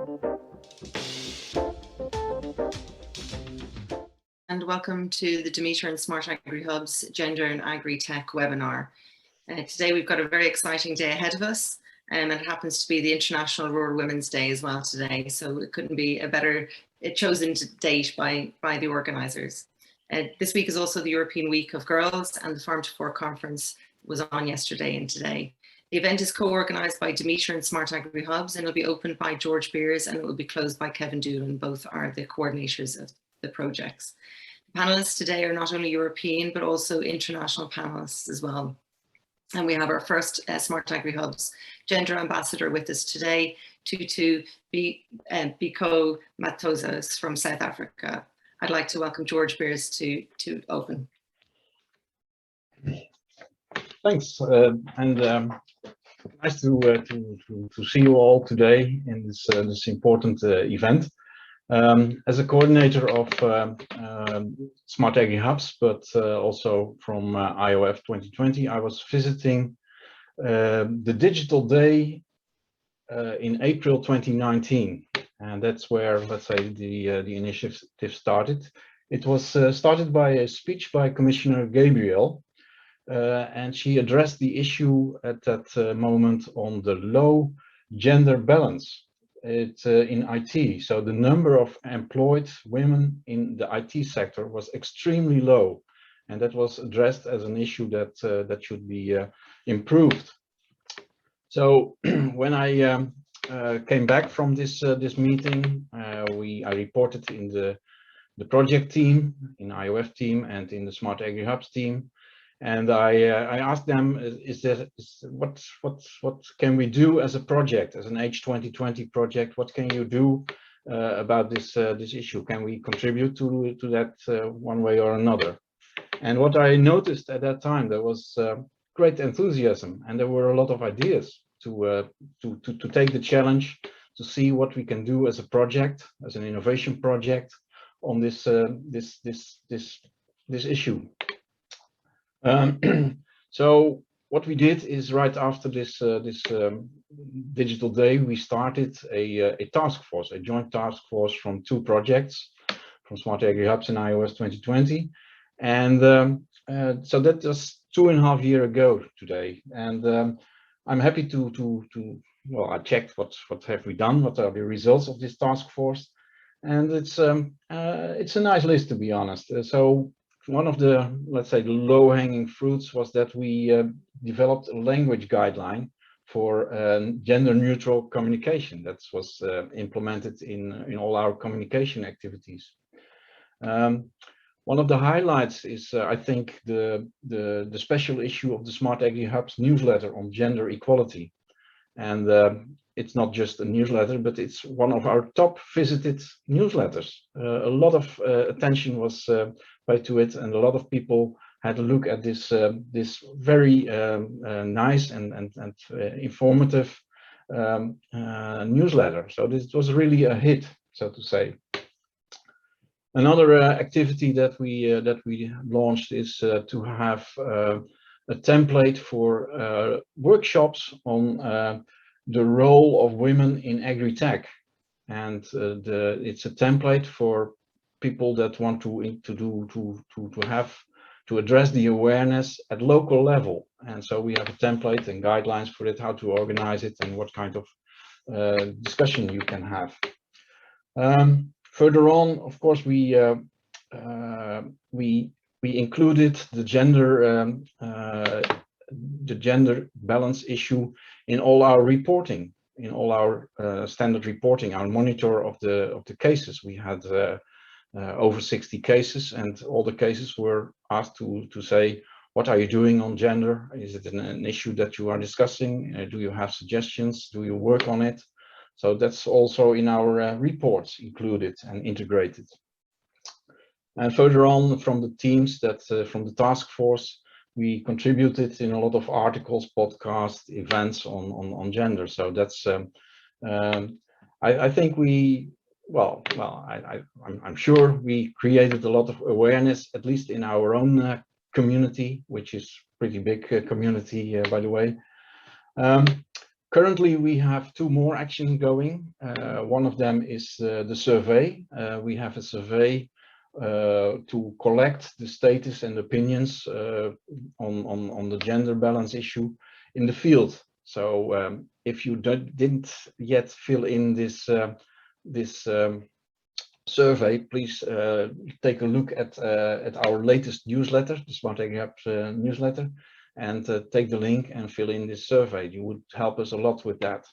And welcome to the DEMETER and SmartAgriHubs Gender and Agri-Tech webinar. Today we've got a very exciting day ahead of us, and it happens to be the International Rural Women's Day as well today, so it couldn't be a better chosen date by the organisers. This week is also the European Week of Girls, and the Farm to Fork conference was on yesterday and today. The event is co-organised by DEMETER and SmartAgriHubs, and it'll be opened by George Beers and it will be closed by Kevin Doolan. Both are the coordinators of the projects. The panelists today are not only European, but also international panelists as well. And we have our first SmartAgriHubs gender ambassador with us today, Tutu Biko Matosas from South Africa. I'd like to welcome George Beers to open. Thanks, nice to see you all today in this important event. As a coordinator of SmartAgriHubs, but also from IOF 2020, I was visiting the Digital Day in April 2019, and that's where, let's say, the initiative started. It was started by a speech by Commissioner Gabriel, and she addressed the issue at that moment on the low gender balance in IT. So the number of employed women in the IT sector was extremely low, and that was addressed as an issue that should be improved. So when I came back from this meeting, I reported in the project team, in IOF team, and in the SmartAgriHubs team. And I asked them, what can we do as a project, as an H2020 project? What can you do about this issue? Can we contribute to that one way or another? And what I noticed at that time, there was great enthusiasm, and there were a lot of ideas to take the challenge, to see what we can do as a project, as an innovation project on this issue. So what we did is, right after this Digital Day, we started a task force, a joint task force from two projects, from SmartAgriHubs and iOS 2020, and so that was 2.5 years ago today. And I'm happy to well, I checked what have we done, what are the results of this task force, and it's a nice list, to be honest. So one of the, let's say, the low-hanging fruits was that we developed a language guideline for gender-neutral communication that was implemented in all our communication activities. One of the highlights is, I think, the special issue of the SmartAgriHubs newsletter on gender equality. And it's not just a newsletter, but it's one of our top visited newsletters. A lot of attention was paid to it, and a lot of people had a look at this very nice and informative newsletter. So this was really a hit, so to say. Another activity that we launched is to have a template for workshops on the role of women in agri-tech, and it's a template for people that want to address the awareness at local level. And so we have a template and guidelines for it, how to organize it, and what kind of discussion you can have. Further on, of course, we included the gender balance issue in all our reporting, in all our standard reporting, our monitor of the cases. We had over 60 cases, and all the cases were asked to say, what are you doing on gender? Is it an issue that you are discussing? Do you have suggestions? Do you work on it? So that's also in our reports included and integrated. And further on, from the teams from the task force, we contributed in a lot of articles, podcasts, events on gender. So that's I think I'm sure we created a lot of awareness, at least in our own community, which is pretty big community, by the way. Currently, we have two more actions going. One of them is the survey. We have a survey to collect the status and opinions on the gender balance issue in the field. So if you didn't yet fill in this survey, please take a look at our latest newsletter, the SmartAgriHubs newsletter, and take the link and fill in this survey. You would help us a lot with that.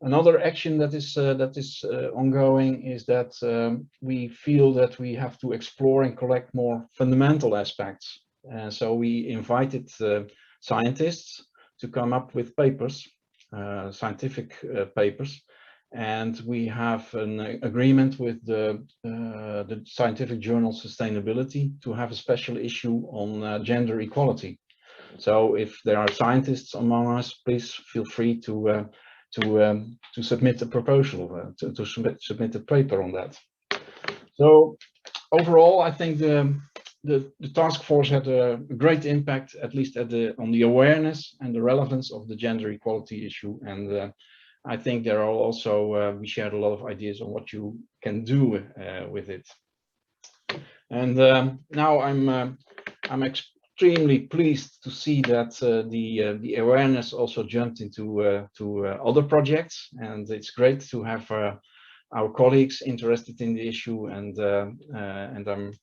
Another action that is ongoing is that we feel that we have to explore and collect more fundamental aspects. So we invited scientists to come up with papers, scientific papers, and we have an agreement with the scientific journal Sustainability to have a special issue on gender equality. So if there are scientists among us, please feel free to submit a proposal, to submit a paper on that. So overall, I think the task force had a great impact, at least on the awareness and the relevance of the gender equality issue. And I think there are also, we shared a lot of ideas on what you can do with it. And now I'm extremely pleased to see that the awareness also jumped into other projects, and it's great to have our colleagues interested in the issue, and I'm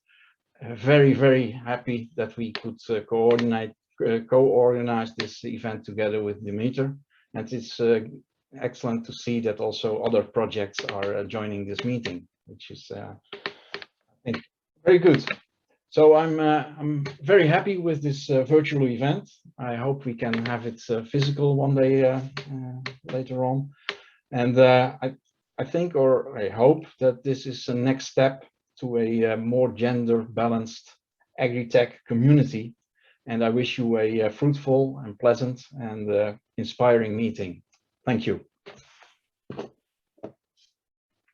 very, very happy that we could co-organize this event together with DEMETER, and it's excellent to see that also other projects are joining this meeting, which is I think very good. So I'm very happy with this virtual event. I hope we can have it physical one day later on. And I think, or I hope, that this is the next step to a more gender balanced agri-tech community. And I wish you a fruitful and pleasant and inspiring meeting. Thank you.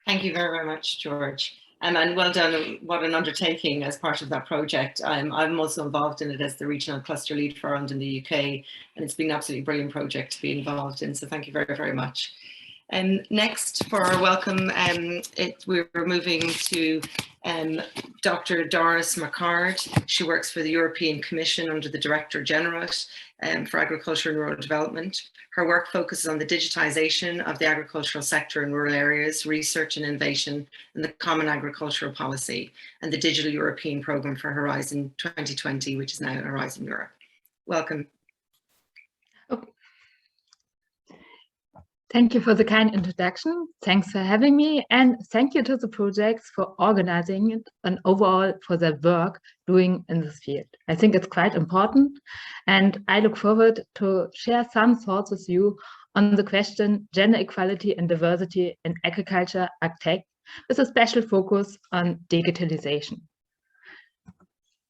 Thank you very, very much, George. And well done. What an undertaking as part of that project. I'm also involved in it as the regional cluster lead for Ireland in the UK, and it's been an absolutely brilliant project to be involved in. So thank you very, very much. Next, for our welcome, we're moving to Dr. Doris Mercard. She works for the European Commission under the Director General for Agriculture and Rural Development. Her work focuses on the digitization of the agricultural sector in rural areas, research and innovation, and the Common Agricultural Policy, and the Digital European Programme for Horizon 2020, which is now Horizon Europe. Welcome. Thank you for the kind introduction. Thanks for having me, and thank you to the projects for organizing it and overall for their work doing in this field. I think it's quite important, and I look forward to share some thoughts with you on the question gender equality and diversity in agriculture, agtech, with a special focus on digitalization.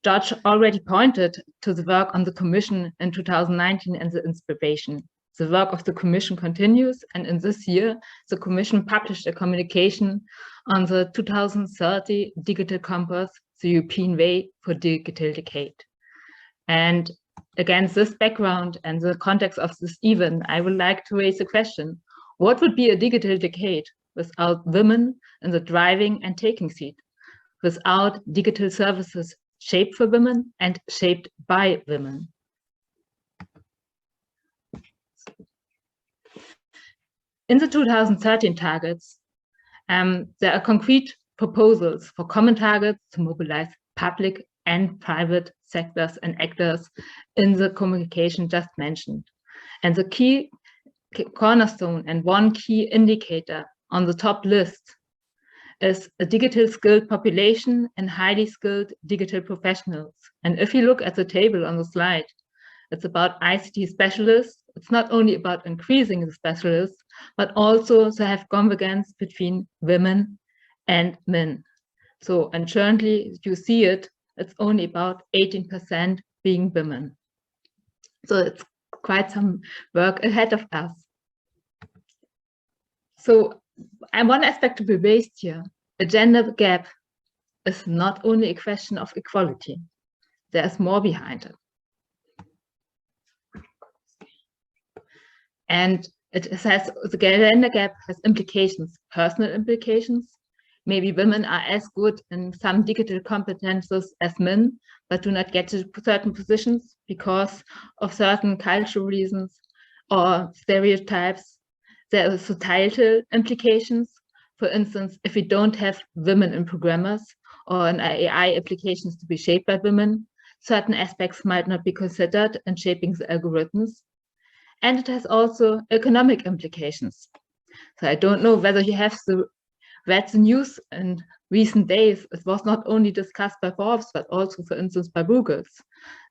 George already pointed to the work on the Commission in 2019 and the inspiration. The work of the Commission continues, and in this year, the Commission published a communication on the 2030 Digital Compass, the European Way for Digital Decade. And against this background and the context of this event, I would like to raise the question, what would be a digital decade without women in the driving and taking seat, without digital services shaped for women and shaped by women? In the 2013 targets, there are concrete proposals for common targets to mobilize public and private sectors and actors in the communication just mentioned. And the key cornerstone and one key indicator on the top list is a digital skilled population and highly skilled digital professionals. And if you look at the table on the slide, it's about ICT specialists. It's not only about increasing the specialists, but also to have convergence between women and men. So, and currently you see it, it's only about 18% being women. So it's quite some work ahead of us. So, and one aspect to be raised here, a gender gap is not only a question of equality. There's more behind it. And it has, the gender gap has implications, personal implications. Maybe women are as good in some digital competences as men, but do not get to certain positions because of certain cultural reasons or stereotypes. There are societal implications. For instance, if we don't have women in programmers or in AI applications to be shaped by women, certain aspects might not be considered in shaping the algorithms. And it has also economic implications. So I don't know whether you have read the news in recent days. It was not only discussed by Forbes, but also, for instance, by Google.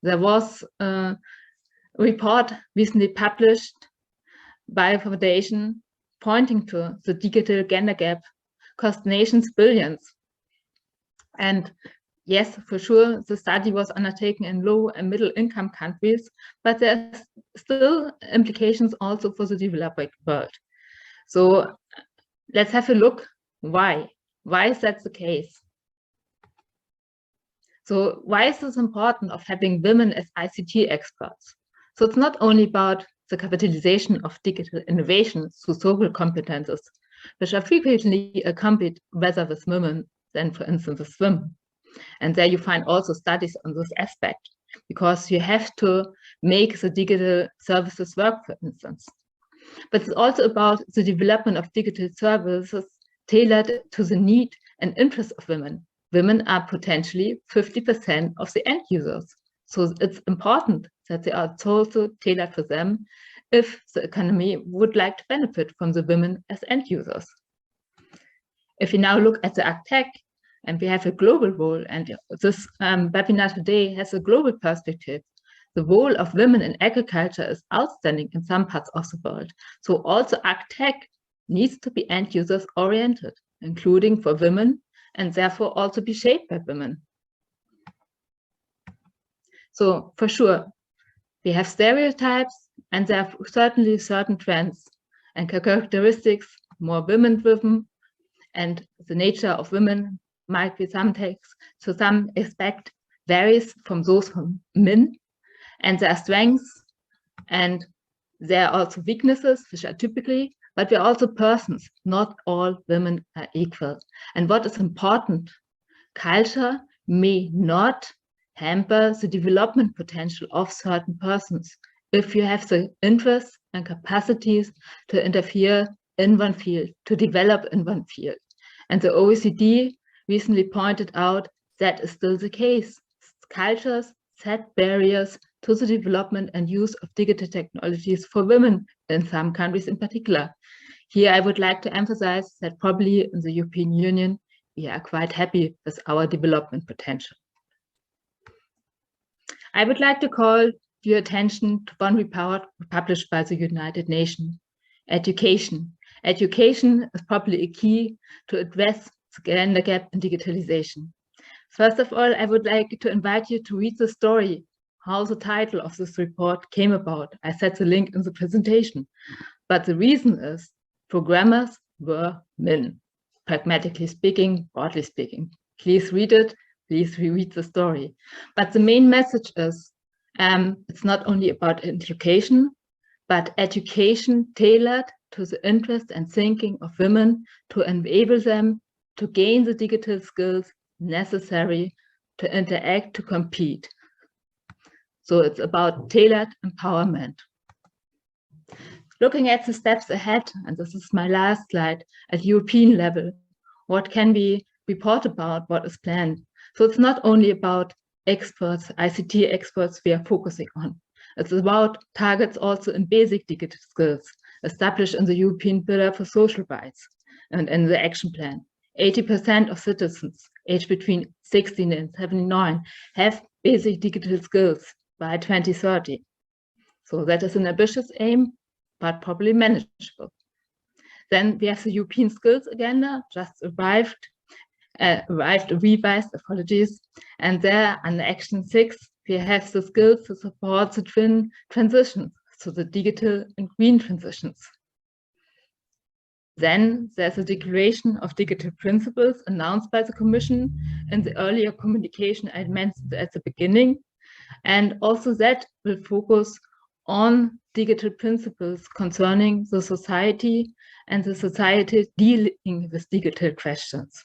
There was a report recently published by a foundation pointing to the digital gender gap cost nations billions. And yes, for sure, the study was undertaken in low and middle income countries, but there's still implications also for the developing world. So let's have a look. Why? Why is that the case? So why is this important of having women as ICT experts? So it's not only about the capitalization of digital innovation through social competences, which are frequently accompanied rather with women than, for instance, with women. And there you find also studies on this aspect, because you have to make the digital services work, for instance. But it's also about the development of digital services tailored to the need and interests of women. Women are potentially 50% of the end users. So it's important that they are also tailored for them if the economy would like to benefit from the women as end users. If you now look at the agri-tech, and we have a global role, and this webinar today has a global perspective. The role of women in agriculture is outstanding in some parts of the world. So also agri-tech needs to be end users oriented, including for women, and therefore also be shaped by women. So for sure, we have stereotypes, and there are certainly certain trends and characteristics, more women-driven, and the nature of women might be sometimes, to some aspect, varies from those from men, and there are strengths, and there are also weaknesses, which are typically, but we're also persons. Not all women are equal. And what is important, culture may not hamper the development potential of certain persons if you have the interests and capacities to interfere in one field, to develop in one field. And the OECD recently pointed out that is still the case. Cultures set barriers to the development and use of digital technologies for women in some countries in particular. Here I would like to emphasize that probably in the European Union, we are quite happy with our development potential. I would like to call your attention to one report published by the United Nations, education. Education is probably a key to address the gender gap in digitalization. First of all, I would like to invite you to read the story, how the title of this report came about. I set the link in the presentation. But the reason is programmers were men, pragmatically speaking, broadly speaking. Please read it, please reread the story. But the main message is it's not only about education, but education tailored to the interest and thinking of women to enable them to gain the digital skills necessary to interact, to compete. So it's about tailored empowerment. Looking at the steps ahead, and this is my last slide, at European level, what can we report about what is planned? So it's not only about experts, ICT experts we are focusing on. It's about targets also in basic digital skills established in the European Pillar for Social Rights and in the action plan. 80% of citizens aged between 16 and 79 have basic digital skills by 2030. So that is an ambitious aim, but probably manageable. Then we have the European Skills Agenda, just revised, apologies. And there under Action 6, we have the skills to support the twin transitions, so the digital and green transitions. Then there's a declaration of digital principles announced by the Commission in the earlier communication I mentioned at the beginning. And also that will focus on digital principles concerning the society and the society dealing with digital questions.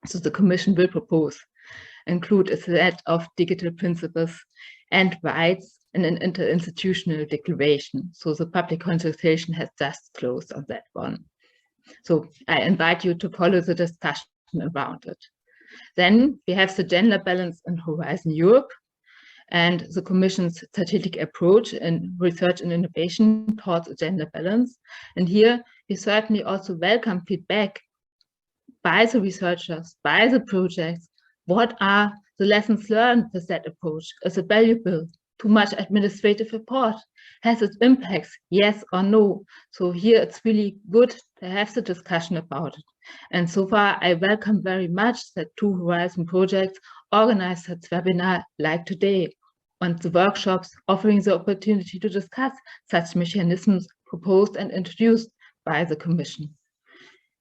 So the Commission will propose include a set of digital principles and rights in an interinstitutional declaration. So the public consultation has just closed on that one. So I invite you to follow the discussion around it. Then we have the gender balance in Horizon Europe and the Commission's strategic approach in research and innovation towards a gender balance. And here we certainly also welcome feedback by the researchers, by the projects. What are the lessons learned with that approach? Is it valuable? Too much administrative support? Has it impacts? Yes or no? So here it's really good to have the discussion about it. And so far, I welcome very much that 2 Horizon projects organized such webinar like today, and the workshops offering the opportunity to discuss such mechanisms proposed and introduced by the Commission.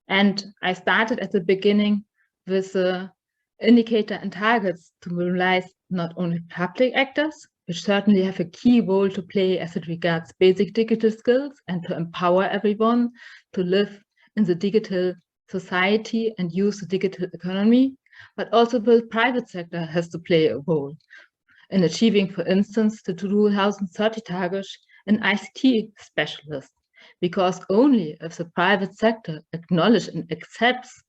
And I started at the beginning with the indicator and targets to mobilize not only public actors, which certainly have a key role to play as it regards basic digital skills and to empower everyone to live in the digital society and use the digital economy, but also the private sector has to play a role in achieving, for instance, the 2030 target in ICT specialists, because only if the private sector acknowledges and accepts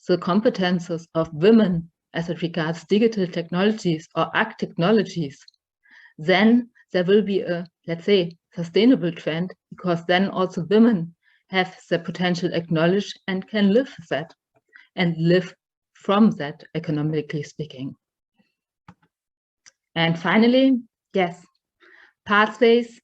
the competences of women as it regards digital technologies or ag technologies, then there will be a, let's say, sustainable trend, because then also women have their potential acknowledged and can live with that and live from that, economically speaking. And finally, yes, pathways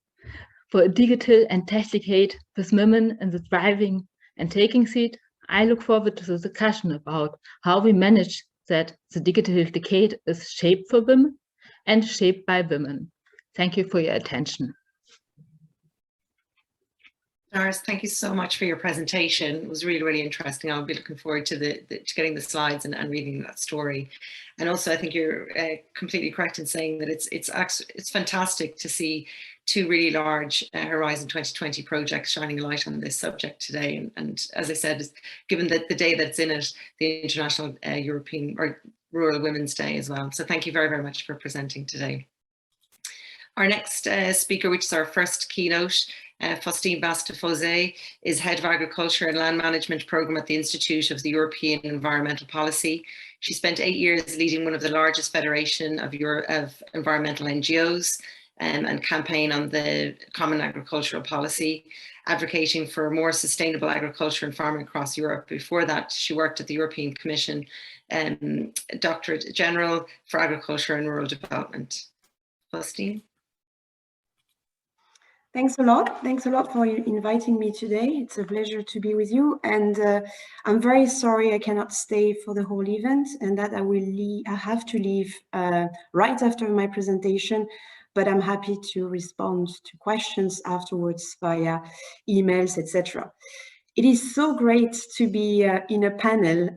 for a digital and tech decade with women in the driving and taking seat. I look forward to the discussion about how we manage that the digital decade is shaped for women and shaped by women. Thank you for your attention. Doris, thank you so much for your presentation. It was really, really interesting. I'll be looking forward to to getting the slides and reading that story. And also, I think you're completely correct in saying that it's fantastic to see 2 really large Horizon 2020 projects shining a light on this subject today. And as I said, given that the day that's in it, the International European or Rural Women's Day as well. So thank you very, very much for presenting today. Our next speaker, which is our first keynote, Federica Bastille, is Head of Agriculture and Land Management Programme at the Institute of the European Environmental Policy. She spent 8 years leading one of the largest federation of environmental NGOs and campaign on the Common Agricultural Policy, advocating for more sustainable agriculture and farming across Europe. Before that, she worked at the European Commission, Directorate General for Agriculture and Rural Development. Faustine? Thanks a lot. Thanks a lot for inviting me today. It's a pleasure to be with you. And I'm very sorry I cannot stay for the whole event and that I have to leave right after my presentation, but I'm happy to respond to questions afterwards via emails, etc. It is so great to be in a panel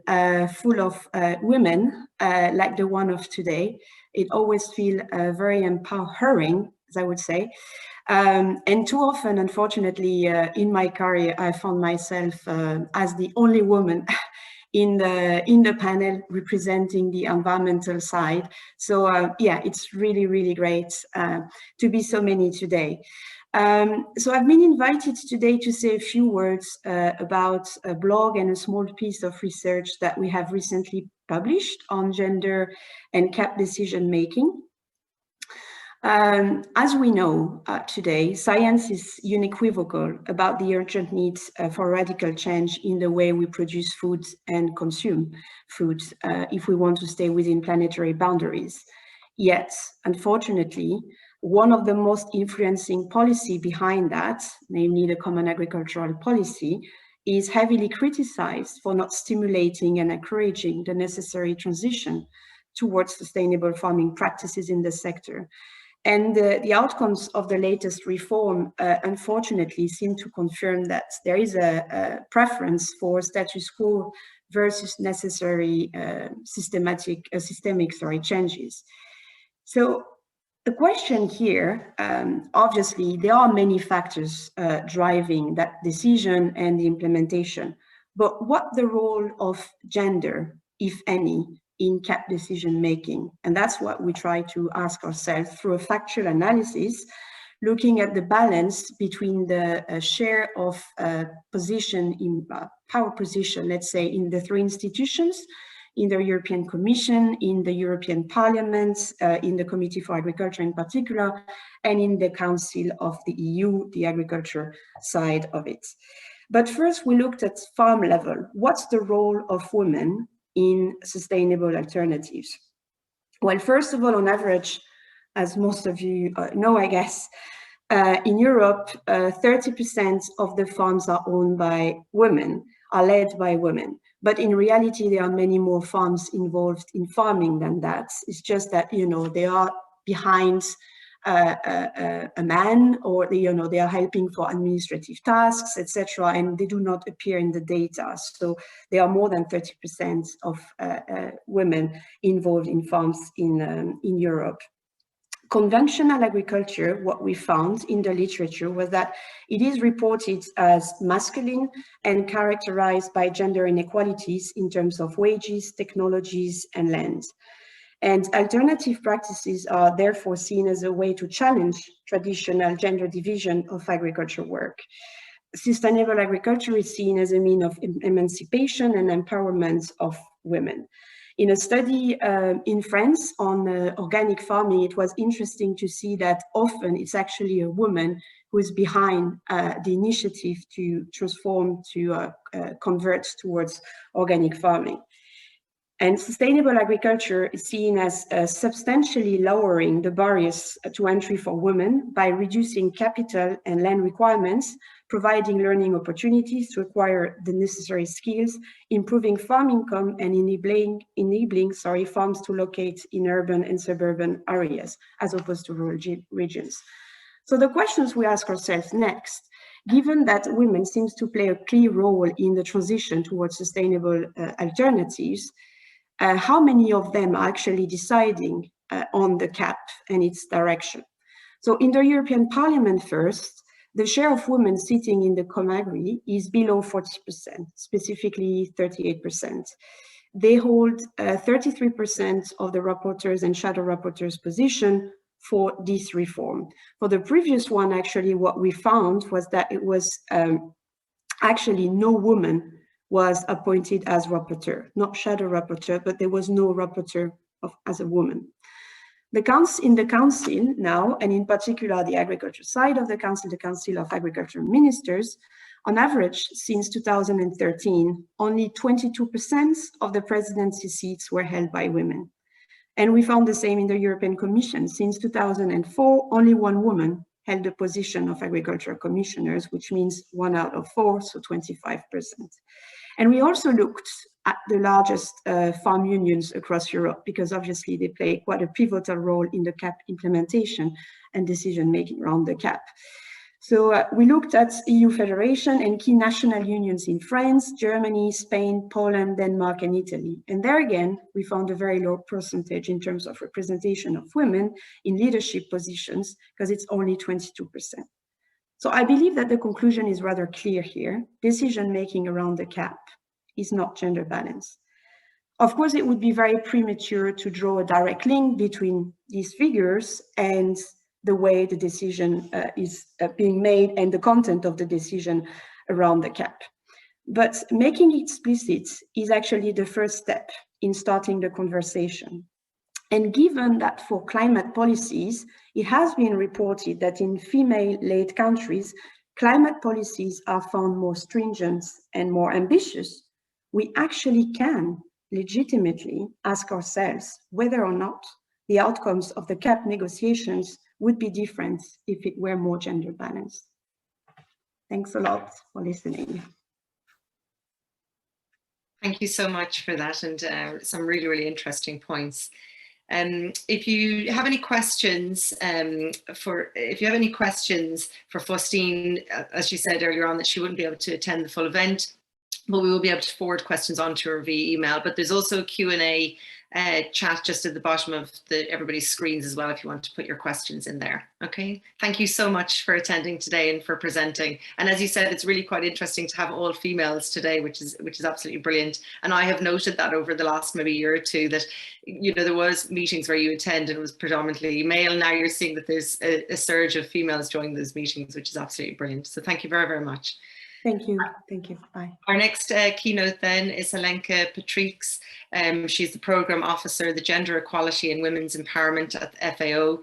full of women like the one of today. It always feels very empowering, as I would say. And too often, unfortunately, in my career, I found myself as the only woman in the panel representing the environmental side. So yeah, it's really, really great to be so many today. So I've been invited today to say a few words about a blog and a small piece of research that we have recently published on gender and CAP decision making. As we know today, science is unequivocal about the urgent needs for radical change in the way we produce food and consume food if we want to stay within planetary boundaries. Yet, unfortunately, one of the most influencing policy behind that, namely the Common Agricultural Policy, is heavily criticized for not stimulating and encouraging the necessary transition towards sustainable farming practices in the sector. And the outcomes of the latest reform, unfortunately, seem to confirm that there is a preference for status quo versus necessary systemic changes. So The question here, obviously, there are many factors driving that decision and the implementation, but what the role of gender, if any, in CAP decision making? And that's what we try to ask ourselves through a factual analysis, looking at the balance between the share of position in power position, let's say, in the three institutions, in the European Commission, in the European Parliament, in the Committee for Agriculture in particular, and in the Council of the EU, the agriculture side of it. But first, we looked at farm level. What's the role of women in sustainable alternatives? Well, first of all, on average, as most of you know, I guess, in Europe, 30% of the farms are owned by women, are led by women. But in reality, there are many more farms involved in farming than that. It's just that, you know, they are behind a man, or they are helping for administrative tasks, etc., and they do not appear in the data. So there are more than 30% of women involved in farms in Europe. Conventional agriculture, what we found in the literature was that it is reported as masculine and characterized by gender inequalities in terms of wages, technologies, and land. And alternative practices are therefore seen as a way to challenge traditional gender division of agriculture work. Sustainable agriculture is seen as a means of emancipation and empowerment of women. In a study in France on organic farming, it was interesting to see that often it's actually a woman who is behind the initiative to transform, to convert towards organic farming. And sustainable agriculture is seen as substantially lowering the barriers to entry for women by reducing capital and land requirements, providing learning opportunities to acquire the necessary skills, improving farm income, and enabling farms to locate in urban and suburban areas, as opposed to rural regions. So the questions we ask ourselves next, given that women seems to play a key role in the transition towards sustainable alternatives, how many of them are actually deciding on the CAP and its direction? So in the European Parliament first, the share of women sitting in the ComAgri is below 40%, specifically 38%. They hold 33% of the rapporteurs and shadow rapporteurs position for this reform. For the previous one, actually, what we found was that it was actually no woman was appointed as rapporteur, not shadow rapporteur, but there was no rapporteur as a woman. In the council now, and in particular the agriculture side of the Council of Agriculture Ministers, on average, since 2013, only 22% of the presidency seats were held by women. And we found the same in the European Commission. Since 2004, only one woman held the position of agriculture commissioners, which means 1 out of 4, so 25%. And we also looked at the largest farm unions across Europe, because obviously they play quite a pivotal role in the CAP implementation and decision-making around the CAP. So we looked at EU Federation and key national unions in France, Germany, Spain, Poland, Denmark, and Italy. And there again, we found a very low percentage in terms of representation of women in leadership positions, because it's only 22%. So I believe that the conclusion is rather clear here. Decision-making around the CAP is not gender balanced. Of course, it would be very premature to draw a direct link between these figures and the way the decision is being made and the content of the decision around the CAP. But making it explicit is actually the first step in starting the conversation. And given that for climate policies, it has been reported that in female-led countries, climate policies are found more stringent and more ambitious, we actually can legitimately ask ourselves whether or not the outcomes of the CAP negotiations would be different if it were more gender balanced. Thanks a lot for listening. Thank you so much for that, and some really, really interesting points. If you have any questions for Faustine, as she said earlier on that she wouldn't be able to attend the full event, but we will be able to forward questions on to her via email. But there's also a Q&A chat just at the bottom of everybody's screens as well if you want to put your questions in there. Okay, thank you so much for attending today and for presenting. And as you said, it's really quite interesting to have all females today, which is absolutely brilliant. And I have noted that over the last maybe year or two that, you know, there was meetings where you attend and it was predominantly male. Now you're seeing that there's a surge of females joining those meetings, which is absolutely brilliant. So thank you very, very much. Thank you. Thank you. Bye. Our next keynote then is Helenka Patriks. She's the Programme Officer, the Gender Equality and Women's Empowerment at FAO,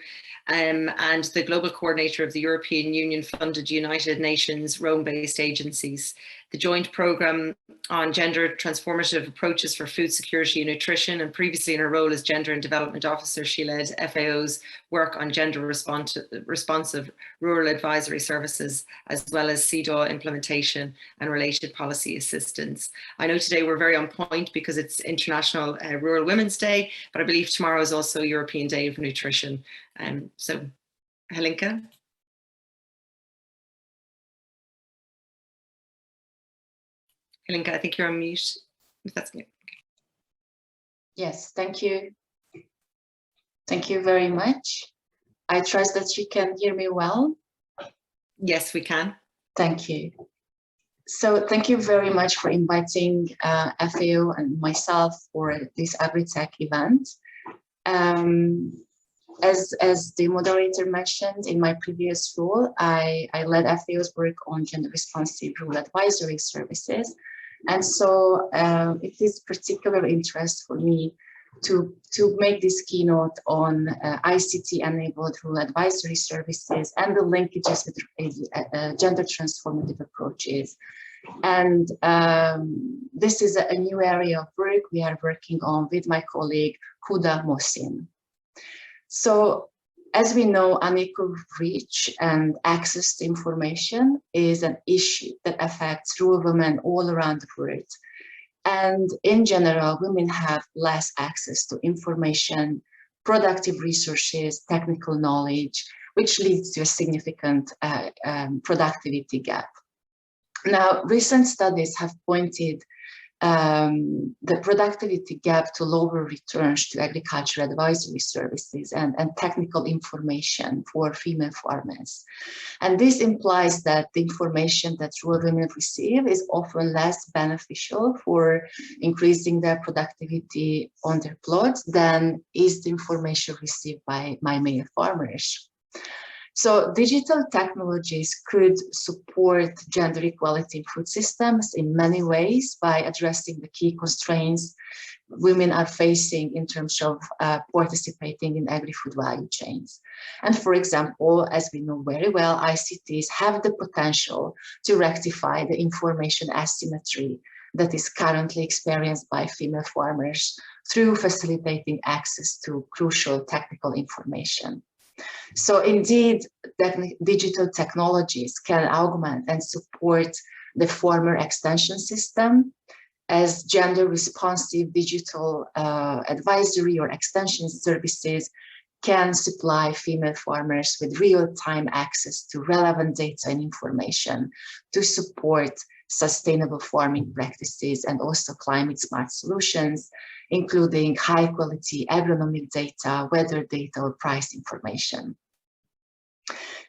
and the Global Coordinator of the European Union funded United Nations Rome-based agencies. The joint programme on gender transformative approaches for food security and nutrition, and previously in her role as Gender and Development Officer, she led FAO's work on gender responsive rural advisory services, as well as CEDAW implementation and related policy assistance. I know today we're very on point because it's International Rural Women's Day, but I believe tomorrow is also European Day of Nutrition. So, Helenka. Helenka, I think you're on mute, if that's okay. Yes, thank you. Thank you very much. I trust that you can hear me well. Yes, we can. Thank you. So thank you very much for inviting FAO and myself for this Agritech event. As the moderator mentioned, in my previous role, I led FAO's work on gender responsive rural advisory services. And so it is particular interest for me to make this keynote on ICT-enabled rural advisory services and the linkages with gender transformative approaches. And this is a new area of work we are working on with my colleague, Huda Mohsin. So, as we know, unequal reach and access to information is an issue that affects rural women all around the world. And in general, women have less access to information, productive resources, technical knowledge, which leads to a significant productivity gap. Now, recent studies have pointed the productivity gap to lower returns to agriculture advisory services and technical information for female farmers. And this implies that the information that rural women receive is often less beneficial for increasing their productivity on their plots than is the information received by male farmers. So digital technologies could support gender equality in food systems in many ways by addressing the key constraints women are facing in terms of participating in agri-food value chains. And for example, as we know very well, ICTs have the potential to rectify the information asymmetry that is currently experienced by female farmers through facilitating access to crucial technical information. So indeed, digital technologies can augment and support the farmer extension system, as gender responsive digital advisory or extension services can supply female farmers with real-time access to relevant data and information to support sustainable farming practices and also climate smart solutions, including high quality agronomic data, weather data, or price information.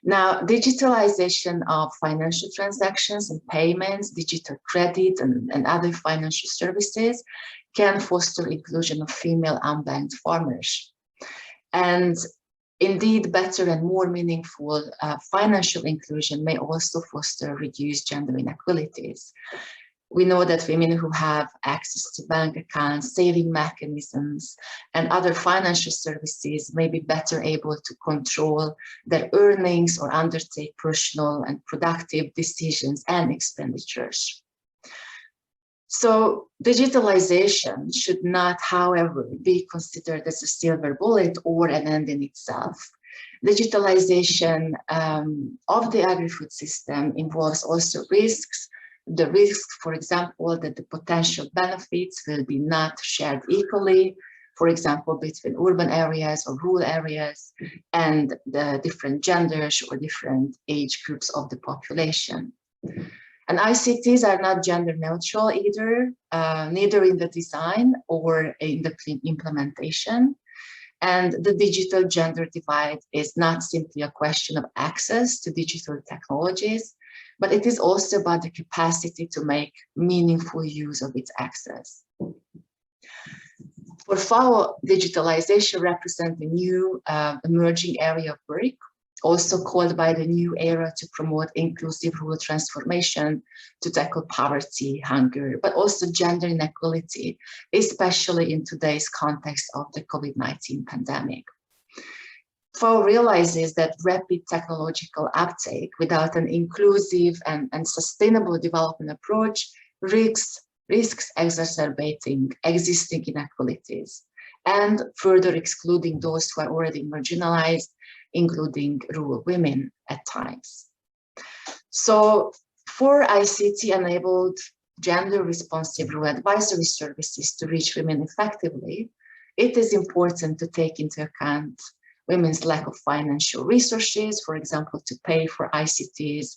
Now, digitalization of financial transactions and payments, digital credit, and other financial services can foster inclusion of female unbanked farmers. And indeed, better and more meaningful financial inclusion may also foster reduced gender inequalities. We know that women who have access to bank accounts, saving mechanisms, and other financial services may be better able to control their earnings or undertake personal and productive decisions and expenditures. So digitalization should not, however, be considered as a silver bullet or an end in itself. Digitalization of the agri-food system involves also risks. The risk, for example, that the potential benefits will be not shared equally, for example, between urban areas or rural areas, and the different genders or different age groups of the population. And ICTs are not gender neutral either, neither in the design or in the implementation. And the digital gender divide is not simply a question of access to digital technologies, but it is also about the capacity to make meaningful use of its access. For FAO, digitalization represents a new emerging area of work, also called by the new era to promote inclusive rural transformation, to tackle poverty, hunger, but also gender inequality, especially in today's context of the COVID-19 pandemic. FAO realizes that rapid technological uptake without an inclusive and sustainable development approach risks exacerbating existing inequalities and further excluding those who are already marginalized, including rural women at times. So for ICT-enabled gender-responsive rural advisory services to reach women effectively, it is important to take into account women's lack of financial resources, for example, to pay for ICTs,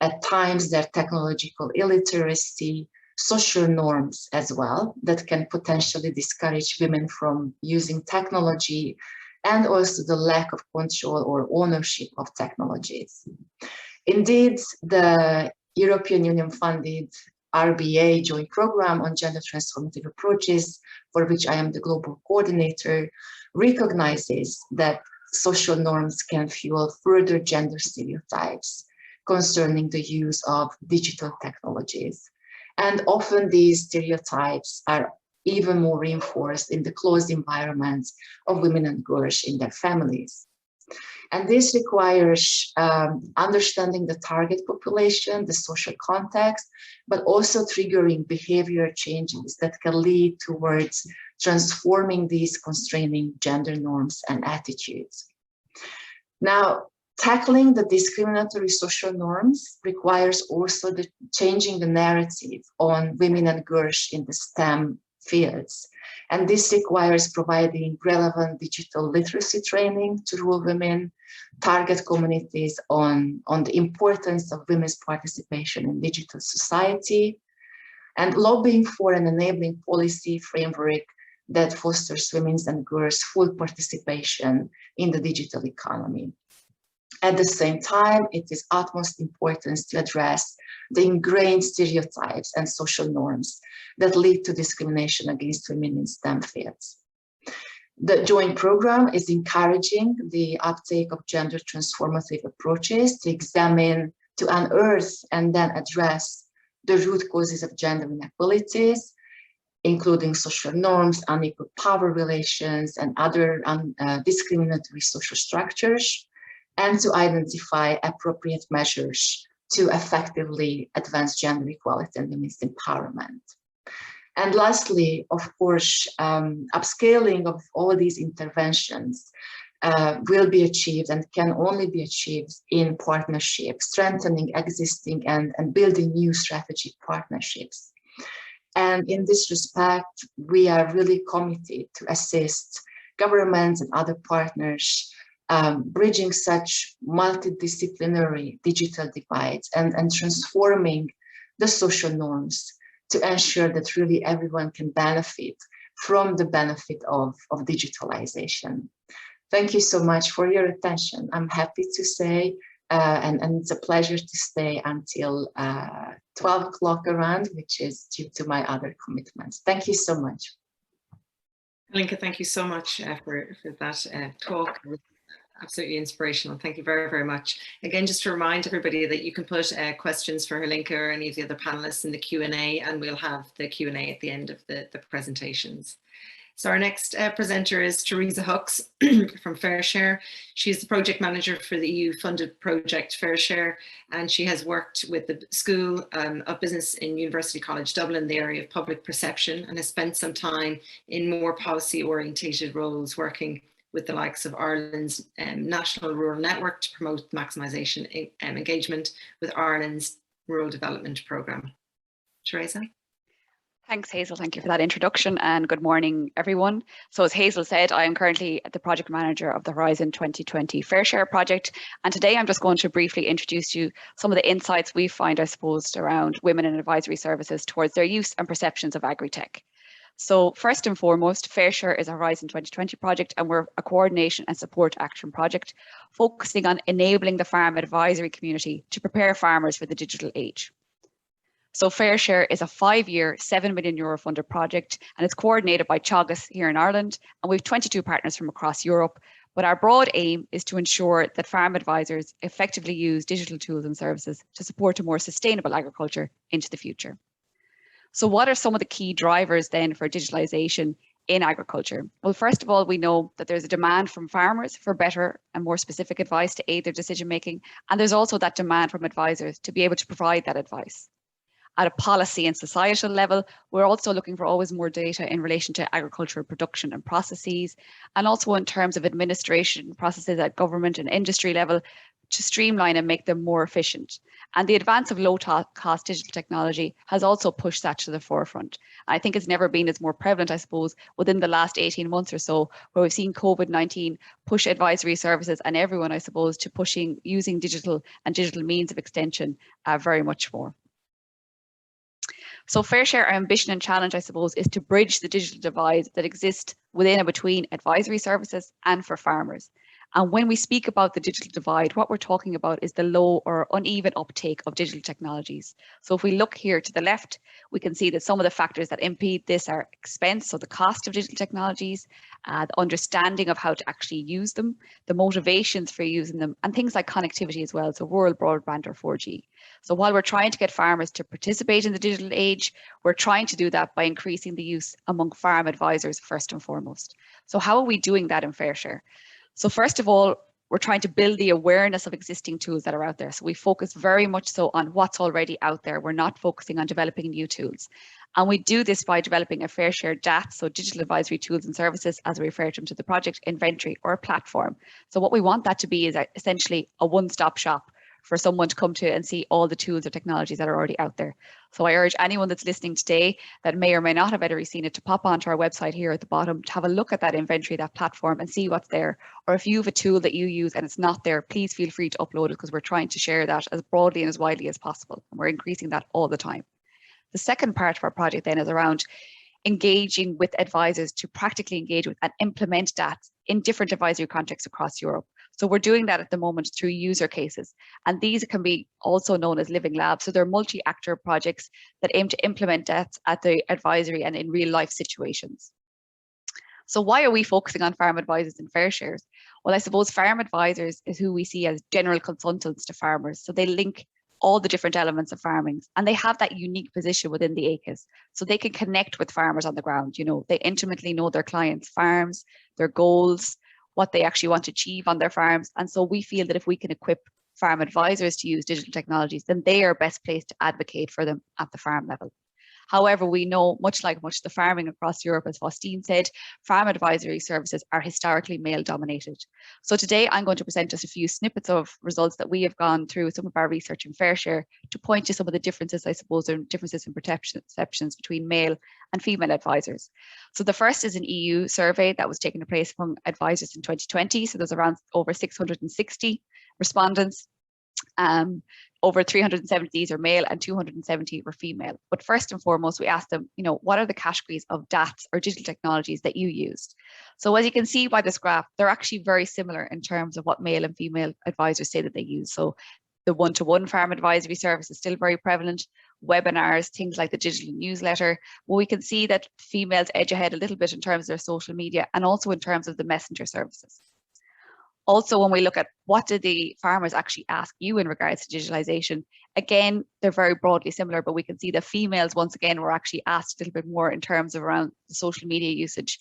at times their technological illiteracy, social norms as well, that can potentially discourage women from using technology, and also the lack of control or ownership of technologies. Indeed, the European Union funded RBA joint program on gender transformative approaches, for which I am the global coordinator, recognizes that social norms can fuel further gender stereotypes concerning the use of digital technologies. And often these stereotypes are even more reinforced in the closed environments of women and girls in their families. And this requires understanding the target population, the social context, but also triggering behavior changes that can lead towards transforming these constraining gender norms and attitudes. Now, tackling the discriminatory social norms requires also changing the narrative on women and girls in the STEM fields. And this requires providing relevant digital literacy training to rural women, target communities on the importance of women's participation in digital society, and lobbying for an enabling policy framework that fosters women's and girls' full participation in the digital economy. At the same time, it is utmost important to address the ingrained stereotypes and social norms that lead to discrimination against women in STEM fields. The joint program is encouraging the uptake of gender transformative approaches to examine, to unearth, and then address the root causes of gender inequalities, including social norms, unequal power relations, and other discriminatory social structures, and to identify appropriate measures to effectively advance gender equality and women's empowerment. And lastly, of course, upscaling of all these interventions will be achieved and can only be achieved in partnership, strengthening existing and building new strategic partnerships. And in this respect, we are really committed to assist governments and other partners bridging such multidisciplinary digital divides and transforming the social norms to ensure that really everyone can benefit from the benefit of digitalization. Thank you so much for your attention. I'm happy to say, and it's a pleasure to stay until 12 o'clock around, which is due to my other commitments. Thank you so much. Linka, thank you so much for that talk. Absolutely inspirational. Thank you very, very much. Again, just to remind everybody that you can put questions for Linka or any of the other panelists in the Q&A, and we'll have the Q&A at the end of the presentations. So our next presenter is Teresa Hux from FAIRshare. She's the project manager for the EU-funded project FAIRshare, and she has worked with the School of Business in University College Dublin in the area of public perception, and has spent some time in more policy-orientated roles working with the likes of Ireland's National Rural Network to promote maximisation engagement with Ireland's Rural Development Programme. Teresa? Thanks, Hazel. Thank you for that introduction and good morning, everyone. So as Hazel said, I am currently the project manager of the Horizon 2020 FAIRshare project. And today I'm just going to briefly introduce you some of the insights we find, I suppose, around women in advisory services towards their use and perceptions of agri-tech. So first and foremost, FAIRshare is a Horizon 2020 project, and we're a coordination and support action project focusing on enabling the farm advisory community to prepare farmers for the digital age. So FAIRshare is a 5-year, €7 million funded project, and it's coordinated by Teagasc here in Ireland, and we have 22 partners from across Europe. But our broad aim is to ensure that farm advisors effectively use digital tools and services to support a more sustainable agriculture into the future. So what are some of the key drivers then for digitalization in agriculture? Well, first of all, we know that there's a demand from farmers for better and more specific advice to aid their decision making, and there's also that demand from advisors to be able to provide that advice. At a policy and societal level, we're also looking for always more data in relation to agricultural production and processes, and also in terms of administration processes at government and industry level to streamline and make them more efficient. And the advance of low-cost digital technology has also pushed that to the forefront. I think it's never been as more prevalent, I suppose, within the last 18 months or so, where we've seen COVID-19 push advisory services and everyone, I suppose, to using digital and digital means of extension very much more. So FAIRshare, our ambition and challenge, I suppose, is to bridge the digital divide that exists within and between advisory services and for farmers. And when we speak about the digital divide, what we're talking about is the low or uneven uptake of digital technologies. So if we look here to the left, we can see that some of the factors that impede this are expense, so the cost of digital technologies, the understanding of how to actually use them, the motivations for using them, and things like connectivity as well, so rural broadband or 4G. So while we're trying to get farmers to participate in the digital age, we're trying to do that by increasing the use among farm advisors first and foremost. So how are we doing that in FAIRshare? So first of all, we're trying to build the awareness of existing tools that are out there. So we focus very much so on what's already out there. We're not focusing on developing new tools. And we do this by developing a FAIRshare DAT, so digital advisory tools and services, as we refer to them, to the project inventory or a platform. So what we want that to be is essentially a one-stop shop for someone to come to and see all the tools or technologies that are already out there. So I urge anyone that's listening today that may or may not have already seen it to pop onto our website here at the bottom to have a look at that inventory, that platform, and see what's there. Or if you have a tool that you use and it's not there, please feel free to upload it, because we're trying to share that as broadly and as widely as possible. And we're increasing that all the time. The second part of our project then is around engaging with advisors to practically engage with and implement that in different advisory contexts across Europe. So we're doing that at the moment through user cases, and these can be also known as living labs. So they're multi-actor projects that aim to implement that at the advisory and in real life situations. So why are we focusing on farm advisors and FAIRshares? Well, I suppose farm advisors is who we see as general consultants to farmers. So they link all the different elements of farming, and they have that unique position within the ACAS. So they can connect with farmers on the ground. You know, they intimately know their clients' farms, their goals, what they actually want to achieve on their farms. And so we feel that if we can equip farm advisors to use digital technologies, then they are best placed to advocate for them at the farm level. However, we know, much like the farming across Europe, as Faustine said, farm advisory services are historically male dominated. So today I'm going to present just a few snippets of results that we have gone through some of our research in FAIRshare to point to some of the differences, I suppose, and differences in perceptions between male and female advisors. So the first is an EU survey that was taking place among advisors in 2020. So there's around over 660 respondents. Over 370 of these are male and 270 were female. But first and foremost, we asked them, you know, what are the categories of DATs or digital technologies that you used? So as you can see by this graph, they're actually very similar in terms of what male and female advisors say that they use. So the one-to-one farm advisory service is still very prevalent. Webinars, things like the digital newsletter. Well, we can see that females edge ahead a little bit in terms of their social media and also in terms of the messenger services. Also, when we look at what did the farmers actually ask you in regards to digitalization, again, they're very broadly similar, but we can see the females, once again, were actually asked a little bit more in terms of around the social media usage.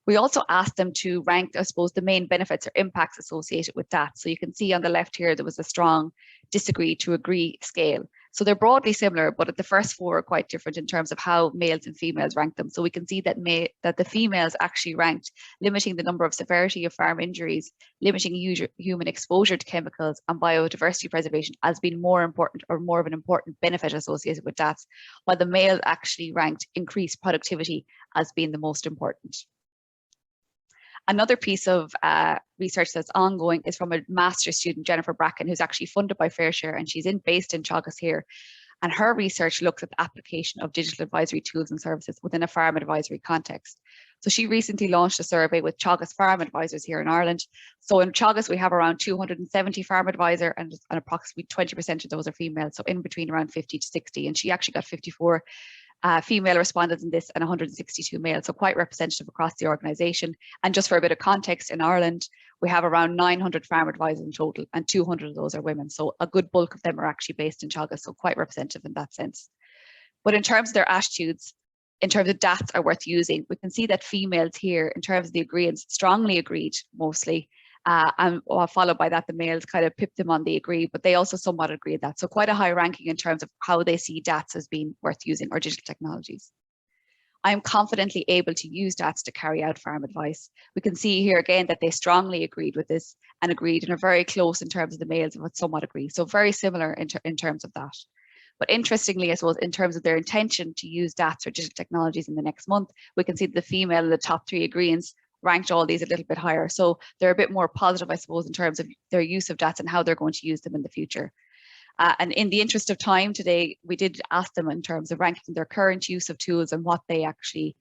We also asked them to rank, I suppose, the main benefits or impacts associated with that. So you can see on the left here, there was a strong disagree to agree scale. So they're broadly similar, but the first four are quite different in terms of how males and females rank them. So we can see that the females actually ranked limiting the number of severity of farm injuries, limiting human exposure to chemicals, and biodiversity preservation as being more important or more of an important benefit associated with DATS, while the males actually ranked increased productivity as being the most important. Another piece of research that's ongoing is from a master's student, Jennifer Bracken, who's actually funded by FAIRshare, and she's based in Teagasc here. And her research looks at the application of digital advisory tools and services within a farm advisory context. So she recently launched a survey with Teagasc farm advisors here in Ireland. So in Teagasc, we have around 270 farm advisors, and approximately 20% of those are female, so in between around 50 to 60. And she actually got 54 female respondents in this and 162 male, so quite representative across the organisation. And just for a bit of context, in Ireland, we have around 900 farm advisors in total, and 200 of those are women. So a good bulk of them are actually based in Teagasc, so quite representative in that sense. But in terms of their attitudes, in terms of DATs are worth using, we can see that females here, in terms of the agreements, strongly agreed mostly, and followed by that, the males kind of pipped them on the agree, but they also somewhat agreed that. So quite a high ranking in terms of how they see DATs as being worth using, or digital technologies. I am confidently able to use DATs to carry out farm advice. We can see here again that they strongly agreed with this and agreed and are very close in terms of the males, but somewhat agree. So very similar in terms of that. But interestingly, I suppose, in terms of their intention to use DATs or digital technologies in the next month, we can see that the female in the top 3 agreements ranked all these a little bit higher. So they're a bit more positive, I suppose, in terms of their use of DATs and how they're going to use them in the future. And in the interest of time today, we did ask them in terms of ranking their current use of tools and what they actually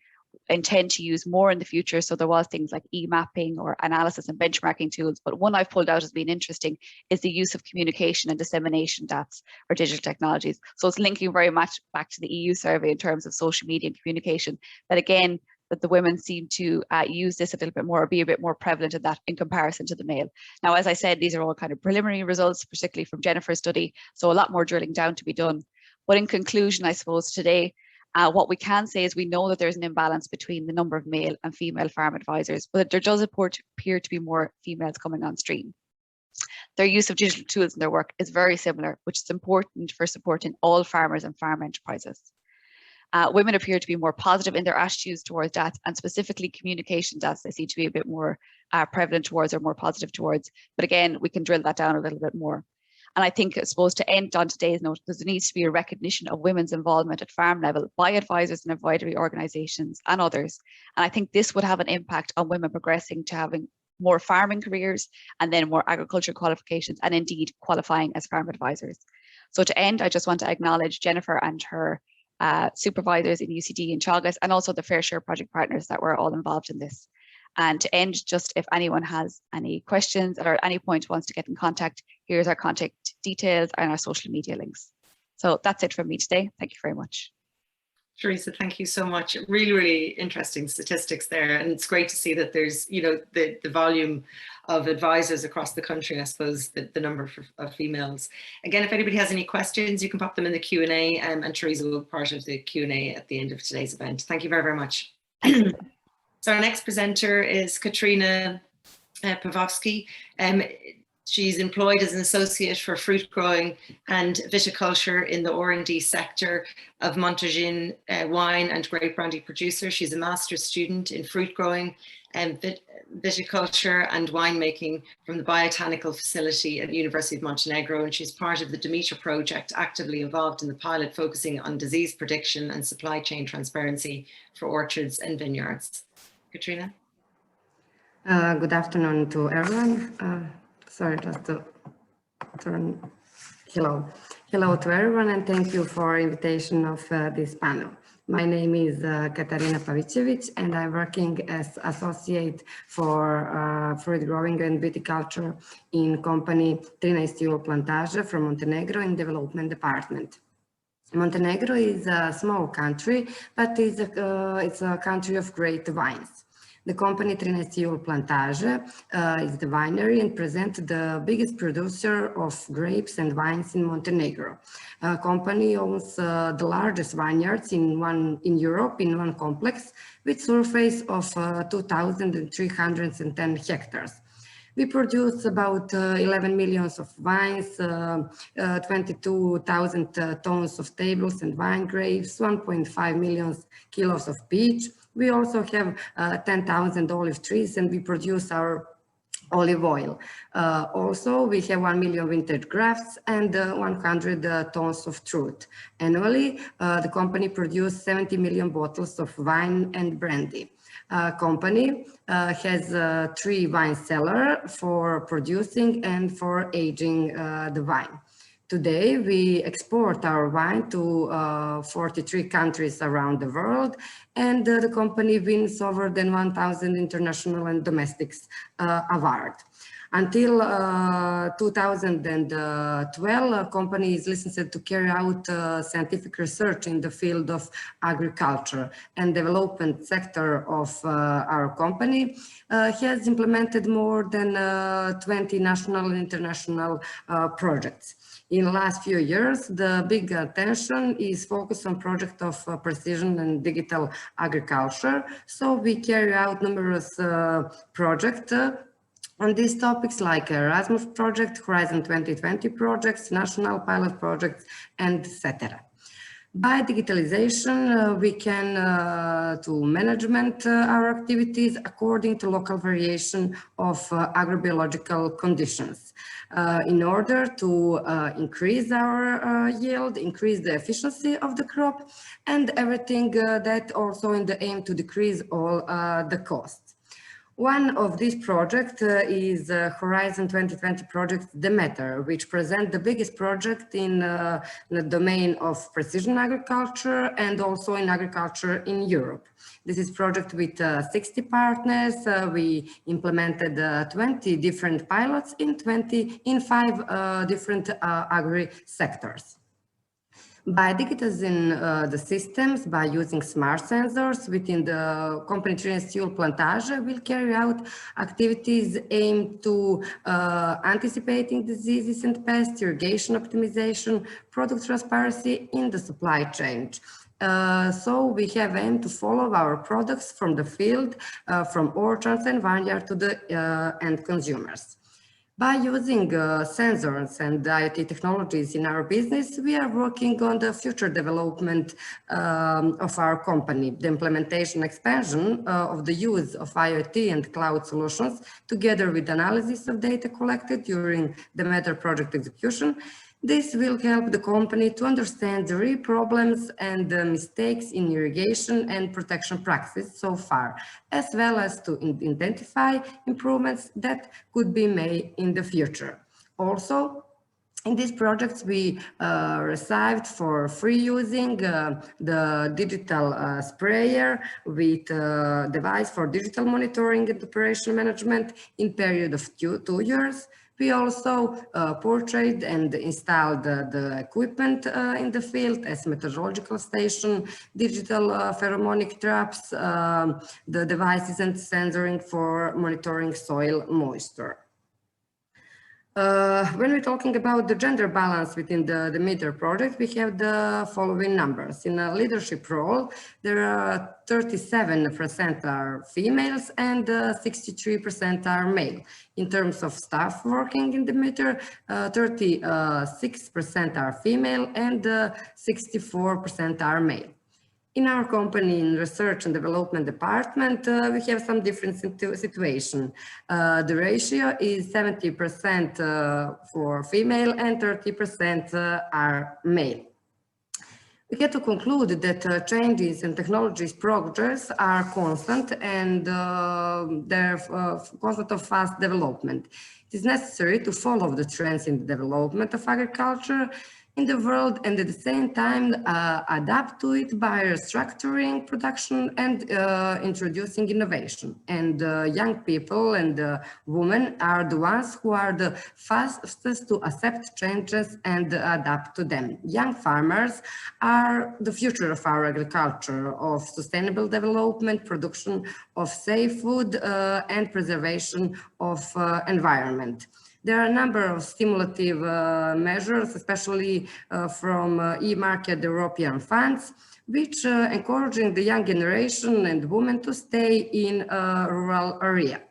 intend to use more in the future. So there was things like e-mapping or analysis and benchmarking tools, but one I've pulled out as being interesting is the use of communication and dissemination DATs or digital technologies. So it's linking very much back to the EU survey in terms of social media and communication, that again, that the women seem to use this a little bit more, or be a bit more prevalent in that in comparison to the male. Now, as I said, these are all kind of preliminary results, particularly from Jennifer's study, so a lot more drilling down to be done. But in conclusion, I suppose today, what we can say is we know that there's an imbalance between the number of male and female farm advisors, but there does appear to be more females coming on stream. Their use of digital tools in their work is very similar, which is important for supporting all farmers and farm enterprises. Women appear to be more positive in their attitudes towards DATs, and specifically communication DATs they seem to be a bit more prevalent towards or more positive towards. But again, we can drill that down a little bit more. And I think, I suppose, to end on today's note, there needs to be a recognition of women's involvement at farm level by advisors and advisory organisations and others. And I think this would have an impact on women progressing to having more farming careers and then more agriculture qualifications, and indeed qualifying as farm advisors. So to end, I just want to acknowledge Jennifer and her supervisors in UCD in Teagasc, and also the FAIRshare project partners that were all involved in this. And to end, just if anyone has any questions or at any point wants to get in contact, here's our contact details and our social media links. So that's it from me today. Thank you very much. Teresa, thank you so much. Really, really interesting statistics there. And it's great to see that there's, you know, the volume of advisors across the country, I suppose, the number of females. Again, if anybody has any questions, you can pop them in the Q&A, and Teresa will be part of the Q&A at the end of today's event. Thank you very, very much. So our next presenter is Katrina Umsky. She's employed as an associate for fruit growing and viticulture in the R&D sector of Montegin wine and grape brandy producer. She's a master's student in fruit growing and viticulture and winemaking from the botanical facility at the University of Montenegro, and she's part of the DEMETER project, actively involved in the pilot focusing on disease prediction and supply chain transparency for orchards and vineyards. Katrina? Good afternoon to everyone. Sorry, just to turn. Hello to everyone, and thank you for invitation of this panel. My name is Katarina Pavicevic, and I'm working as associate for fruit growing and viticulture in company 13 Plantage from Montenegro in development department. Montenegro is a small country, but it's a country of great wines. The company 13 Plantage is the winery and presents the biggest producer of grapes and wines in Montenegro. The company owns the largest vineyards in Europe in one complex with surface of 2,310 hectares. We produce about 11 millions of wines, 22,000 tons of tables and wine grapes, 1.5 million kilos of peach. We also have 10,000 olive trees, and we produce our olive oil. Also, we have 1 million vintage grafts and 100 tons of truth. Annually, the company produces 70 million bottles of wine and brandy. Company has 3 wine cellars for producing and for aging the wine. Today, we export our wine to 43 countries around the world, and the company wins over than 1,000 international and domestic awards. Until 2012, the company is licensed to carry out scientific research in the field of agriculture, and development sector of our company has implemented more than 20 national and international projects. In the last few years, the big attention is focused on projects of precision and digital agriculture. So we carry out numerous projects on these topics like Erasmus project, Horizon 2020 projects, national pilot projects, and etc. By digitalization, we can to management our activities according to local variation of agrobiological conditions. In order to increase our yield, increase the efficiency of the crop, and everything that also in the aim to decrease all the costs. One of these projects is Horizon 2020 project DEMETER, which presents the biggest project in the domain of precision agriculture and also in agriculture in Europe. This is a project with 60 partners. We implemented 20 different pilots in 5 different agri sectors. By digitizing the systems, by using smart sensors within the company Trienstiul Plantage, will carry out activities aimed to anticipating diseases and pests, irrigation optimization, product transparency in the supply chain. So we have aimed to follow our products from the field, from orchards and vineyard to the end consumers. By using sensors and IoT technologies in our business, we are working on the future development of our company, the implementation expansion of the use of IoT and cloud solutions, together with analysis of data collected during the DEMETER project execution. This will help the company to understand the real problems and the mistakes in irrigation and protection practices so far, as well as to identify improvements that could be made in the future. Also, in these projects, we received for free using the digital sprayer with device for digital monitoring and operation management in period of 2 years. We also purchased and installed the equipment in the field as meteorological station, digital pheromonic traps, the devices and sensoring for monitoring soil moisture. When we're talking about the gender balance within the DEMETER project, we have the following numbers. In a leadership role, there are 37% are females and 63% are male. In terms of staff working in DEMETER, 36% are female and 64% are male. In our company, in research and development department, we have some different situation. The ratio is 70% for female and 30% are male. We get to conclude that changes in technologies progress are constant and they're constant of fast development. It is necessary to follow the trends in the development of agriculture in the world and at the same time adapt to it by restructuring production and introducing innovation. And young people and women are the ones who are the fastest to accept changes and adapt to them. Young farmers are the future of our agriculture, of sustainable development, production of safe food and preservation of environment. There are a number of stimulative measures, especially from e-market European funds, which encouraging the young generation and women to stay in a rural area.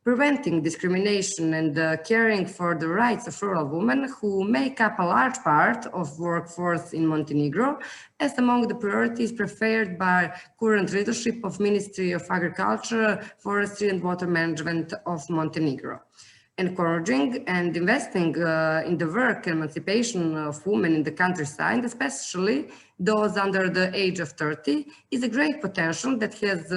preventing discrimination and caring for the rights of rural women who make up a large part of workforce in Montenegro, as among the priorities preferred by current leadership of Ministry of Agriculture, Forestry and Water Management of Montenegro. Encouraging and investing in the work and emancipation of women in the countryside, especially those under the age of 30, is a great potential that has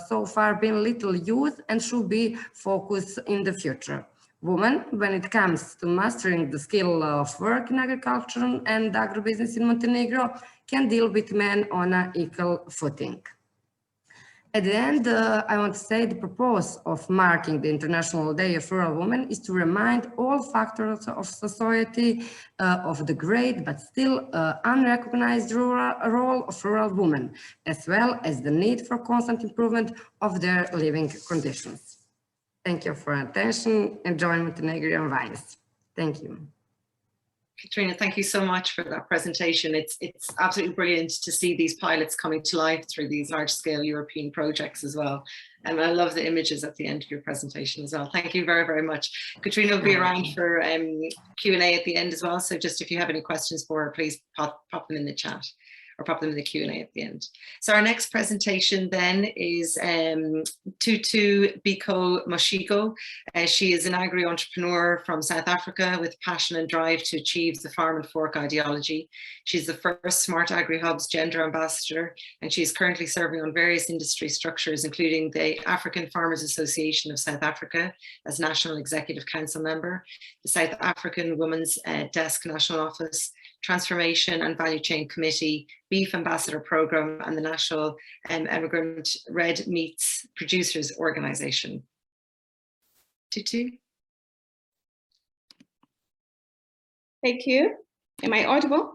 so far been little used and should be focused in the future. Women, when it comes to mastering the skill of work in agriculture and agribusiness in Montenegro, can deal with men on an equal footing. At the end, I want to say the purpose of marking the International Day of Rural Women is to remind all factors of society of the great but still unrecognized role of rural women, as well as the need for constant improvement of their living conditions. Thank you for your attention. Enjoy Montenegrin wines. Thank you. Katrina, thank you so much for that presentation. It's absolutely brilliant to see these pilots coming to life through these large-scale European projects as well. And I love the images at the end of your presentation as well. Thank you very, very much. Katrina will be around for Q&A at the end as well. So just if you have any questions for her, please pop them in the chat or pop them in the Q&A at the end. So our next presentation then is Tutu Biko Moshiko. She is an agri-entrepreneur from South Africa with passion and drive to achieve the farm and fork ideology. She's the first SmartAgriHubs Gender Ambassador, and she's currently serving on various industry structures, including the African Farmers Association of South Africa as National Executive Council member, the South African Women's Desk National Office, Transformation and Value Chain Committee, Beef Ambassador Programme, and the National Emigrant Red Meats Producers Organisation. Tutu? Thank you. Am I audible?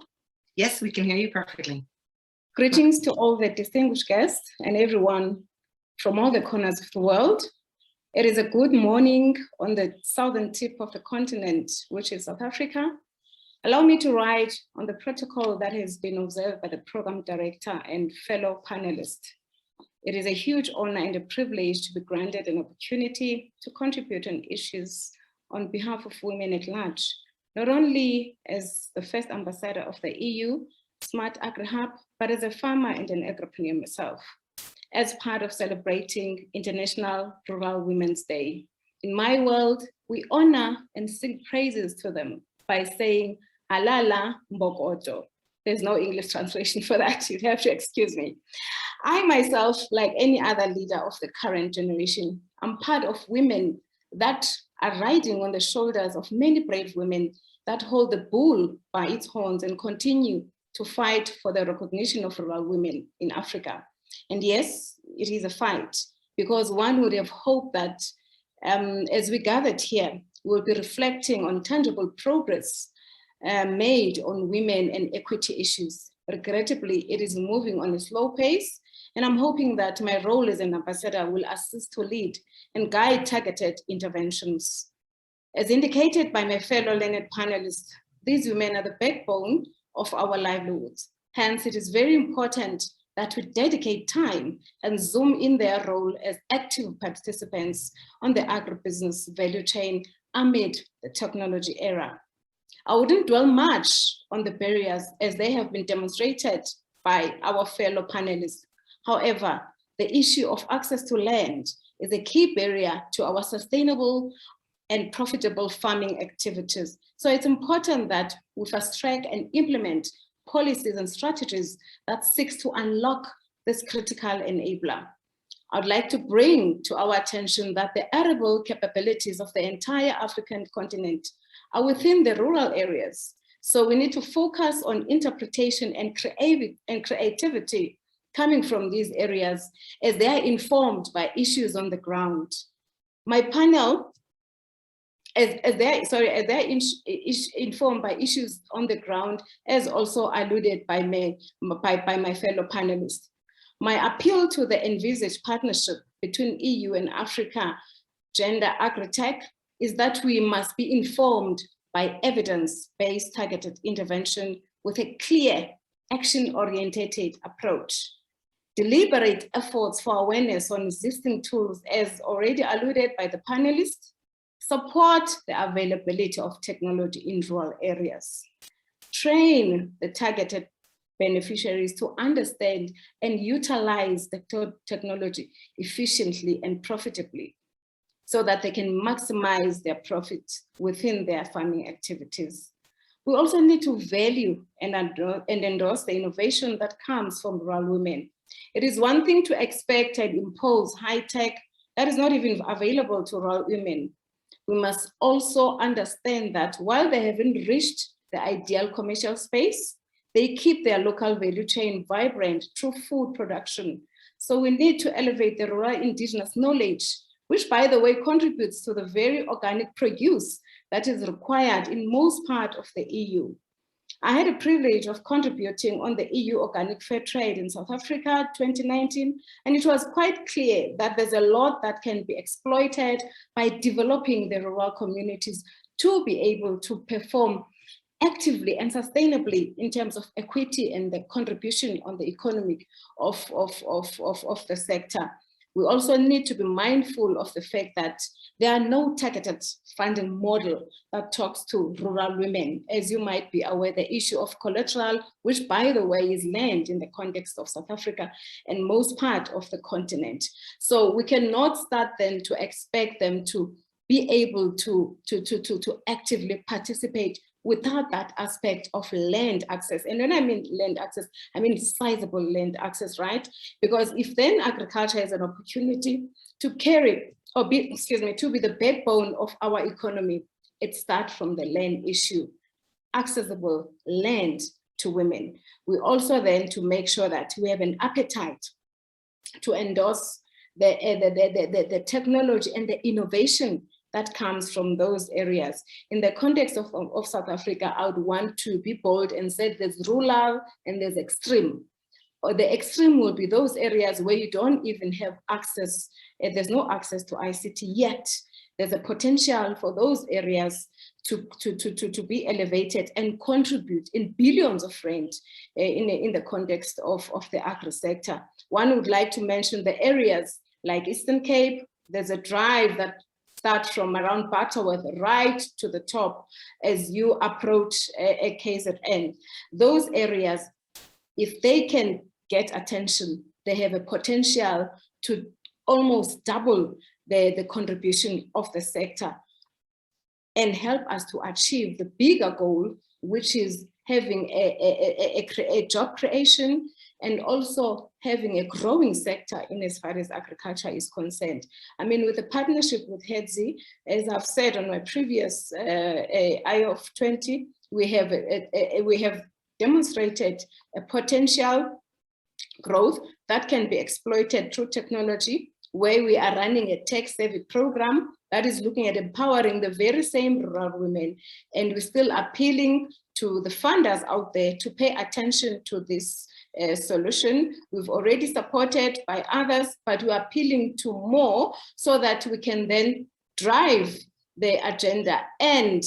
Yes, we can hear you perfectly. Greetings to all the distinguished guests and everyone from all the corners of the world. It is a good morning on the southern tip of the continent, which is South Africa. Allow me to write on the protocol that has been observed by the program director and fellow panelists. It is a huge honor and a privilege to be granted an opportunity to contribute on issues on behalf of women at large, not only as the first ambassador of the EU SmartAgriHub, but as a farmer and an agripreneur myself, as part of celebrating International Rural Women's Day. In my world, we honor and sing praises to them by saying, Alala Mbokoto. There's no English translation for that. You'd have to excuse me. I myself, like any other leader of the current generation, am part of women that are riding on the shoulders of many brave women that hold the bull by its horns and continue to fight for the recognition of rural women in Africa. And yes, it is a fight, because one would have hoped that as we gathered here, we'll be reflecting on tangible progress made on women and equity issues. Regrettably, it is moving on a slow pace, and I'm hoping that my role as an ambassador will assist to lead and guide targeted interventions. As indicated by my fellow learned panelists, these women are the backbone of our livelihoods. Hence, it is very important that we dedicate time and zoom in their role as active participants on the agribusiness value chain amid the technology era. I wouldn't dwell much on the barriers as they have been demonstrated by our fellow panelists. However, the issue of access to land is a key barrier to our sustainable and profitable farming activities. So it's important that we fast track and implement policies and strategies that seeks to unlock this critical enabler. I'd like to bring to our attention that the arable capabilities of the entire African continent are within the rural areas. So we need to focus on interpretation and creativity coming from these areas as they are informed by issues on the ground. My panel, as they're informed by issues on the ground, as also alluded by my fellow panelists. My appeal to the envisaged partnership between EU and Africa Gender Agritech is that we must be informed by evidence-based targeted intervention with a clear action-oriented approach. deliberate efforts for awareness on existing tools, as already alluded by the panelists, support the availability of technology in rural areas, train the targeted beneficiaries to understand and utilize the technology efficiently and profitably so that they can maximize their profits within their farming activities. We also need to value and endorse the innovation that comes from rural women. It is one thing to expect and impose high tech that is not even available to rural women. We must also understand that while they haven't reached the ideal commercial space, they keep their local value chain vibrant through food production. So we need to elevate the rural indigenous knowledge, which, by the way, contributes to the very organic produce that is required in most parts of the EU. I had a privilege of contributing on the EU Organic Fair Trade in South Africa 2019, and it was quite clear that there's a lot that can be exploited by developing the rural communities to be able to perform actively and sustainably in terms of equity and the contribution on the economy of the sector. We also need to be mindful of the fact that there are no targeted funding model that talks to rural women. As you might be aware, the issue of collateral, which by the way is land in the context of South Africa and most part of the continent. So we cannot start then to expect them to be able to actively participate without that aspect of land access. And when I mean land access, I mean sizable land access, right? Because if then agriculture has an opportunity to carry or be, to be the backbone of our economy, it starts from the land issue, accessible land to women. We also then to make sure that we have an appetite to endorse the technology and the innovation that comes from those areas. In the context of South Africa, I would want to be bold and say there's rural and there's extreme. Or the extreme will be those areas where you don't even have access, there's no access to ICT yet. There's a potential for those areas to be elevated and contribute in billions of rand in the context of the agri sector. One would like to mention the areas like Eastern Cape. There's a drive that start from around Butterworth right to the top as you approach a KZN. Those areas, if they can get attention, they have a potential to almost double the contribution of the sector and help us to achieve the bigger goal, which is having a job creation and also having a growing sector in as far as agriculture is concerned. I mean, with the partnership with HEDSI, as I've said on my previous I of 20, we have demonstrated a potential growth that can be exploited through technology, where we are running a tech-savvy program that is looking at empowering the very same rural women. And we're still appealing to the funders out there to pay attention to this solution. We've already supported by others, but we're appealing to more so that we can then drive the agenda and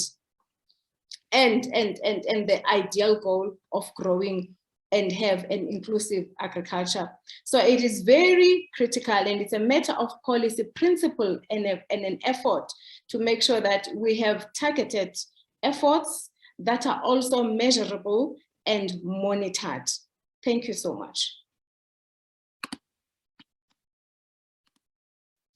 the ideal goal of growing and have an inclusive agriculture. So it is very critical, and it's a matter of policy principle and an effort to make sure that we have targeted efforts that are also measurable and monitored. Thank you so much.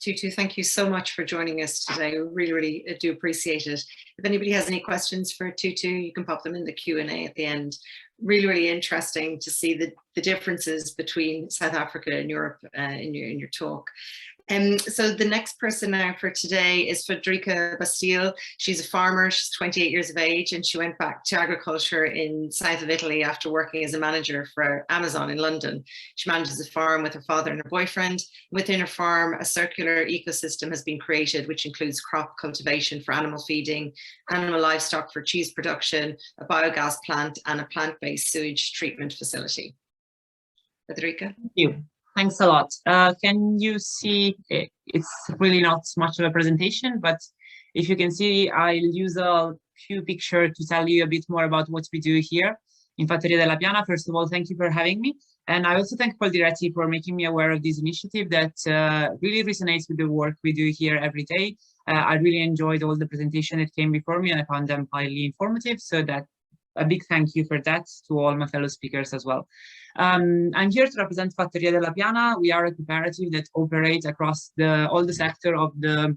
Tutu, thank you so much for joining us today. We really do appreciate it. If anybody has any questions for Tutu, you can pop them in the Q&A at the end. Really interesting to see the differences between South Africa and Europe in your talk. So the next person now for today is Federica Bastille. She's a farmer, she's 28 years of age, and she went back to agriculture in south of Italy after working as a manager for Amazon in London. She manages a farm with her father and her boyfriend. Within her farm, a circular ecosystem has been created, which includes crop cultivation for animal feeding, animal livestock for cheese production, a biogas plant, and a plant-based sewage treatment facility. Federica? Thank you. Thanks a lot. Can you see, it's really not much of a presentation, but if you can see, I'll use a few pictures to tell you a bit more about what we do here in Fattoria della Piana. First of all, thank you for having me. And I also thank Federica for making me aware of this initiative that really resonates with the work we do here every day. I really enjoyed all the presentation that came before me, and I found them highly informative. So that a big thank you for that to all my fellow speakers as well. I'm here to represent Fattoria della Piana. We are a cooperative that operates across all the sector of the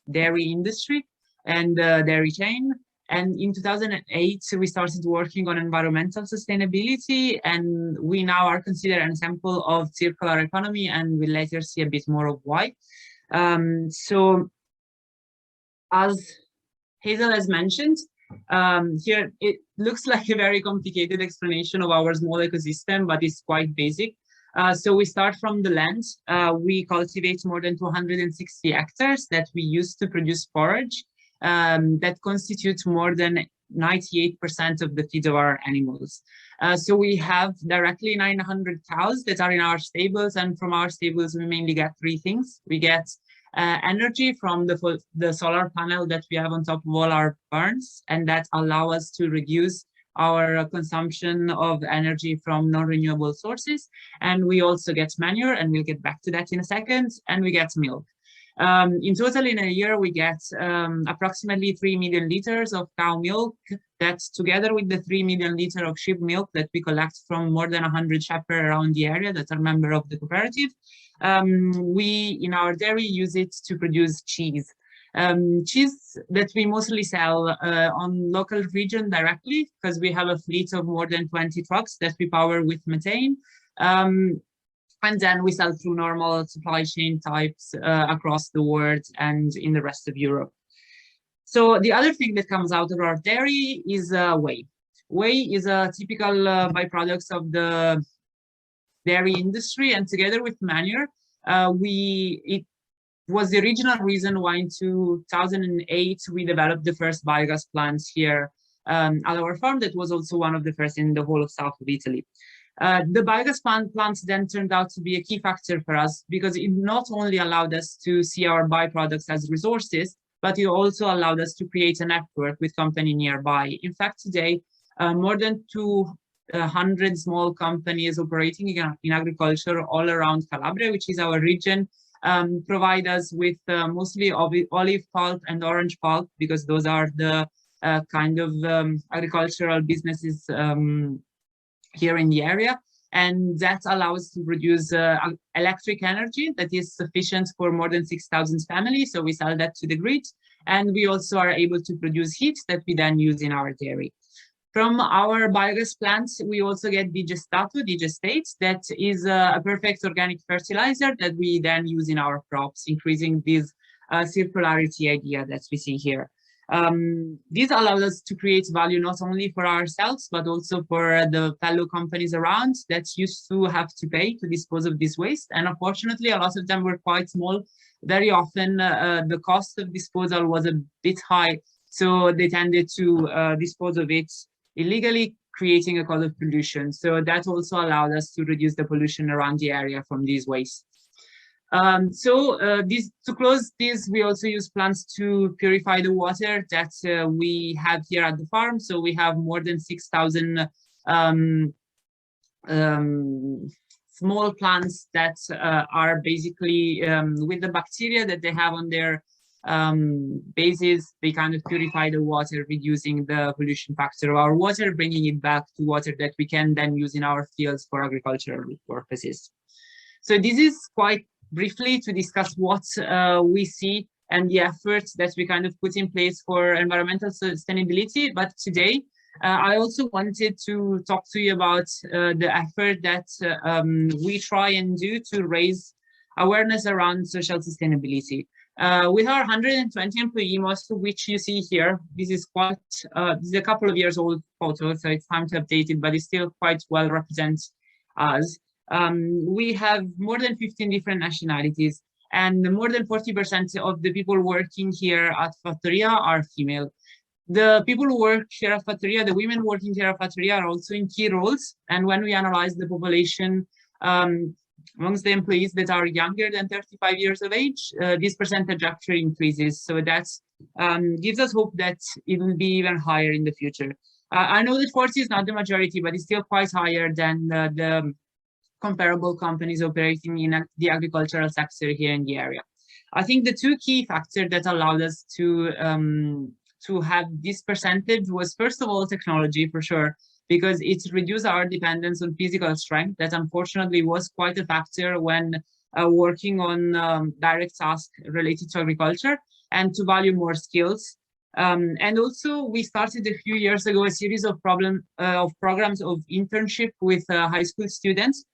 dairy industry and dairy chain. And in 2008, we started working on environmental sustainability, and we now are considered an example of circular economy, and we'll later see a bit more of why. So, as Hazel has mentioned, here it looks like a very complicated explanation of our small ecosystem, but it's quite basic. So we start from the land. We cultivate more than 260 hectares that we use to produce forage. That constitutes more than 98% of the feed of our animals. So we have directly 900 cows that are in our stables, and from our stables we mainly get three things. We get energy from the solar panel that we have on top of all our barns, and that allow us to reduce our consumption of energy from non-renewable sources. And we also get manure, and we'll get back to that in a second, and we get milk. In total, in a year, we get approximately 3 million liters of cow milk. That, together with the 3 million liters of sheep milk that we collect from more than 100 shepherds around the area that are members of the cooperative, we, in our dairy, use it to produce cheese. Cheese that we mostly sell on local region directly, because we have a fleet of more than 20 trucks that we power with methane. And then we sell through normal supply chain types across the world and in the rest of Europe. So the other thing that comes out of our dairy is whey. Whey is a typical byproduct of the dairy industry, and together with manure, it was the original reason why in 2008 we developed the first biogas plants here at our farm. That was also one of the first in the whole of south of Italy. The biogas plants then turned out to be a key factor for us, because it not only allowed us to see our byproducts as resources, but it also allowed us to create a network with companies nearby. In fact, today, more than 200 small companies operating in agriculture all around Calabria, which is our region, provide us with mostly olive pulp and orange pulp, because those are the kind of agricultural businesses here in the area, and that allows us to produce electric energy that is sufficient for more than 6,000 families. So we sell that to the grid, and we also are able to produce heat that we then use in our dairy. From our biogas plants, we also get digestate, that is a perfect organic fertilizer that we then use in our crops, increasing this circularity idea that we see here. This allows us to create value not only for ourselves, but also for the fellow companies around that used to have to pay to dispose of this waste. And unfortunately, a lot of them were quite small. Very often, the cost of disposal was a bit high, so they tended to dispose of it illegally, creating a lot of pollution. So that also allowed us to reduce the pollution around the area from these wastes. To close this, we also use plants to purify the water that we have here at the farm. So we have more than 6,000 small plants that are basically with the bacteria that they have on their bases. They kind of purify the water, reducing the pollution factor of our water, bringing it back to water that we can then use in our fields for agricultural purposes. So this is quite briefly to discuss what we see and the efforts that we kind of put in place for environmental sustainability. But today, I also wanted to talk to you about the effort that we try and do to raise awareness around social sustainability. With our 120 employees, most of which you see here, this is quite, this is a couple of years old photo, so it's time to update it, but it still quite well represents us. We have more than 15 different nationalities, and more than 40% of the people working here at Fattoria are female. The people who work here at Fattoria, the women working here at Fattoria, are also in key roles. And when we analyze the population amongst the employees that are younger than 35 years of age, this percentage actually increases. So that gives us hope that it will be even higher in the future. I know that 40 is not the majority, but it's still quite higher than the comparable companies operating in the agricultural sector here in the area. I think the two key factors that allowed us to have this percentage was, first of all, technology, for sure, because it reduced our dependence on physical strength. That unfortunately was quite a factor when working on direct tasks related to agriculture, and to value more skills. And also, we started a few years ago a series of programs of internship with high school students.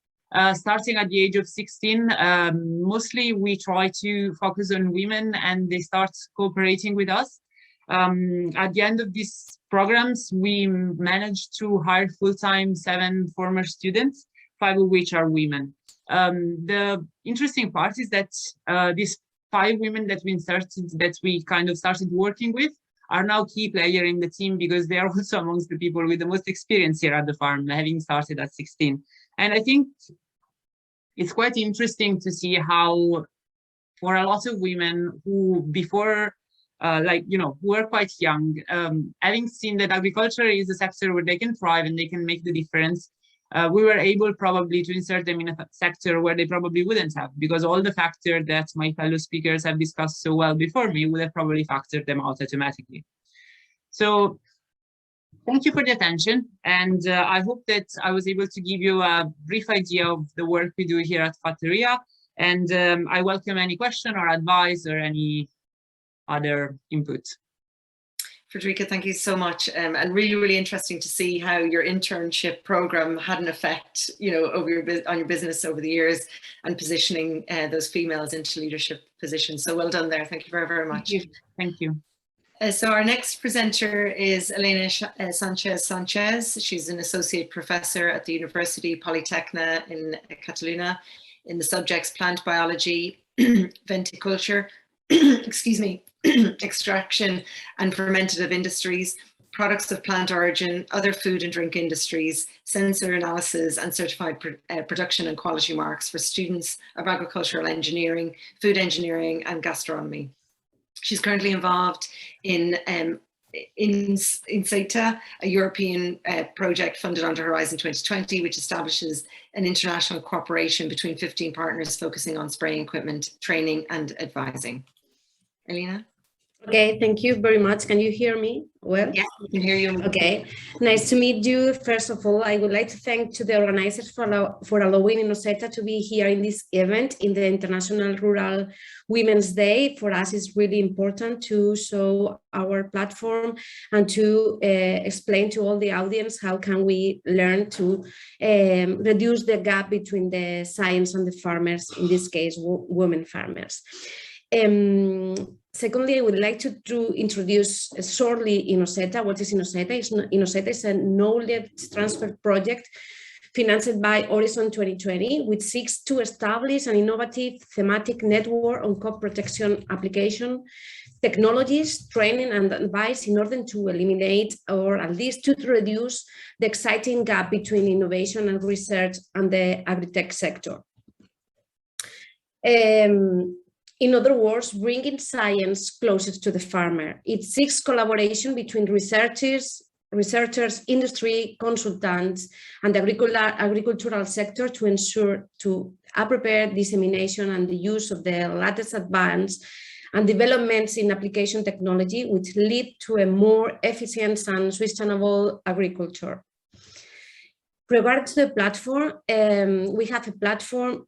Starting at the age of 16, mostly we try to focus on women, and they start cooperating with us. At the end of these programs, we managed to hire full-time 7 former students, 5 of which are women. The interesting part is that these 5 women that we kind of started working with are now key players in the team, because they are also amongst the people with the most experience here at the farm, having started at 16. And I think it's quite interesting to see how, for a lot of women who before, who are quite young, having seen that agriculture is a sector where they can thrive and they can make the difference, we were able probably to insert them in a sector where they probably wouldn't have, because all the factors that my fellow speakers have discussed so well before me would have probably factored them out automatically. So thank you for the attention, and I hope that I was able to give you a brief idea of the work we do here at FAIRshare, and I welcome any question or advice or any other input. Federica, thank you so much, and really, really interesting to see how your internship program had an effect, on your business over the years, and positioning those females into leadership positions. So well done there. Thank you very, very much. Thank you. So our next presenter is Elena Sanchez. She's an associate professor at the University Polytechnic in Catalunya in the subjects plant biology, viticulture, excuse me, extraction and fermentative industries, products of plant origin, other food and drink industries, sensor analysis and certified production and quality marks for students of agricultural engineering, food engineering and gastronomy. She's currently involved in Innoseta, a European project funded under Horizon 2020, which establishes an international cooperation between 15 partners focusing on spraying equipment, training and advising. Elena? Okay, thank you very much. Can you hear me well? Yes, I can hear you. Okay, nice to meet you. First of all, I would like to thank to the organizers for allowing Innoseta to be here in this event in the International Rural Women's Day. For us, it's really important to show our platform and to explain to all the audience how can we learn to reduce the gap between the science and the farmers, in this case, women farmers. Secondly, I would like to introduce shortly Innoseta. What is Innoseta? Innoseta is a knowledge transfer project financed by Horizon 2020, which seeks to establish an innovative thematic network on crop protection application, technologies, training and advice in order to eliminate, or at least to reduce, the exciting gap between innovation and research and the agri-tech sector. In other words, bringing science closer to the farmer. It seeks collaboration between researchers, industry, consultants, and the agricultural sector to ensure to appropriate dissemination and the use of the latest advance and developments in application technology, which lead to a more efficient and sustainable agriculture. Regarding the platform, we have a platform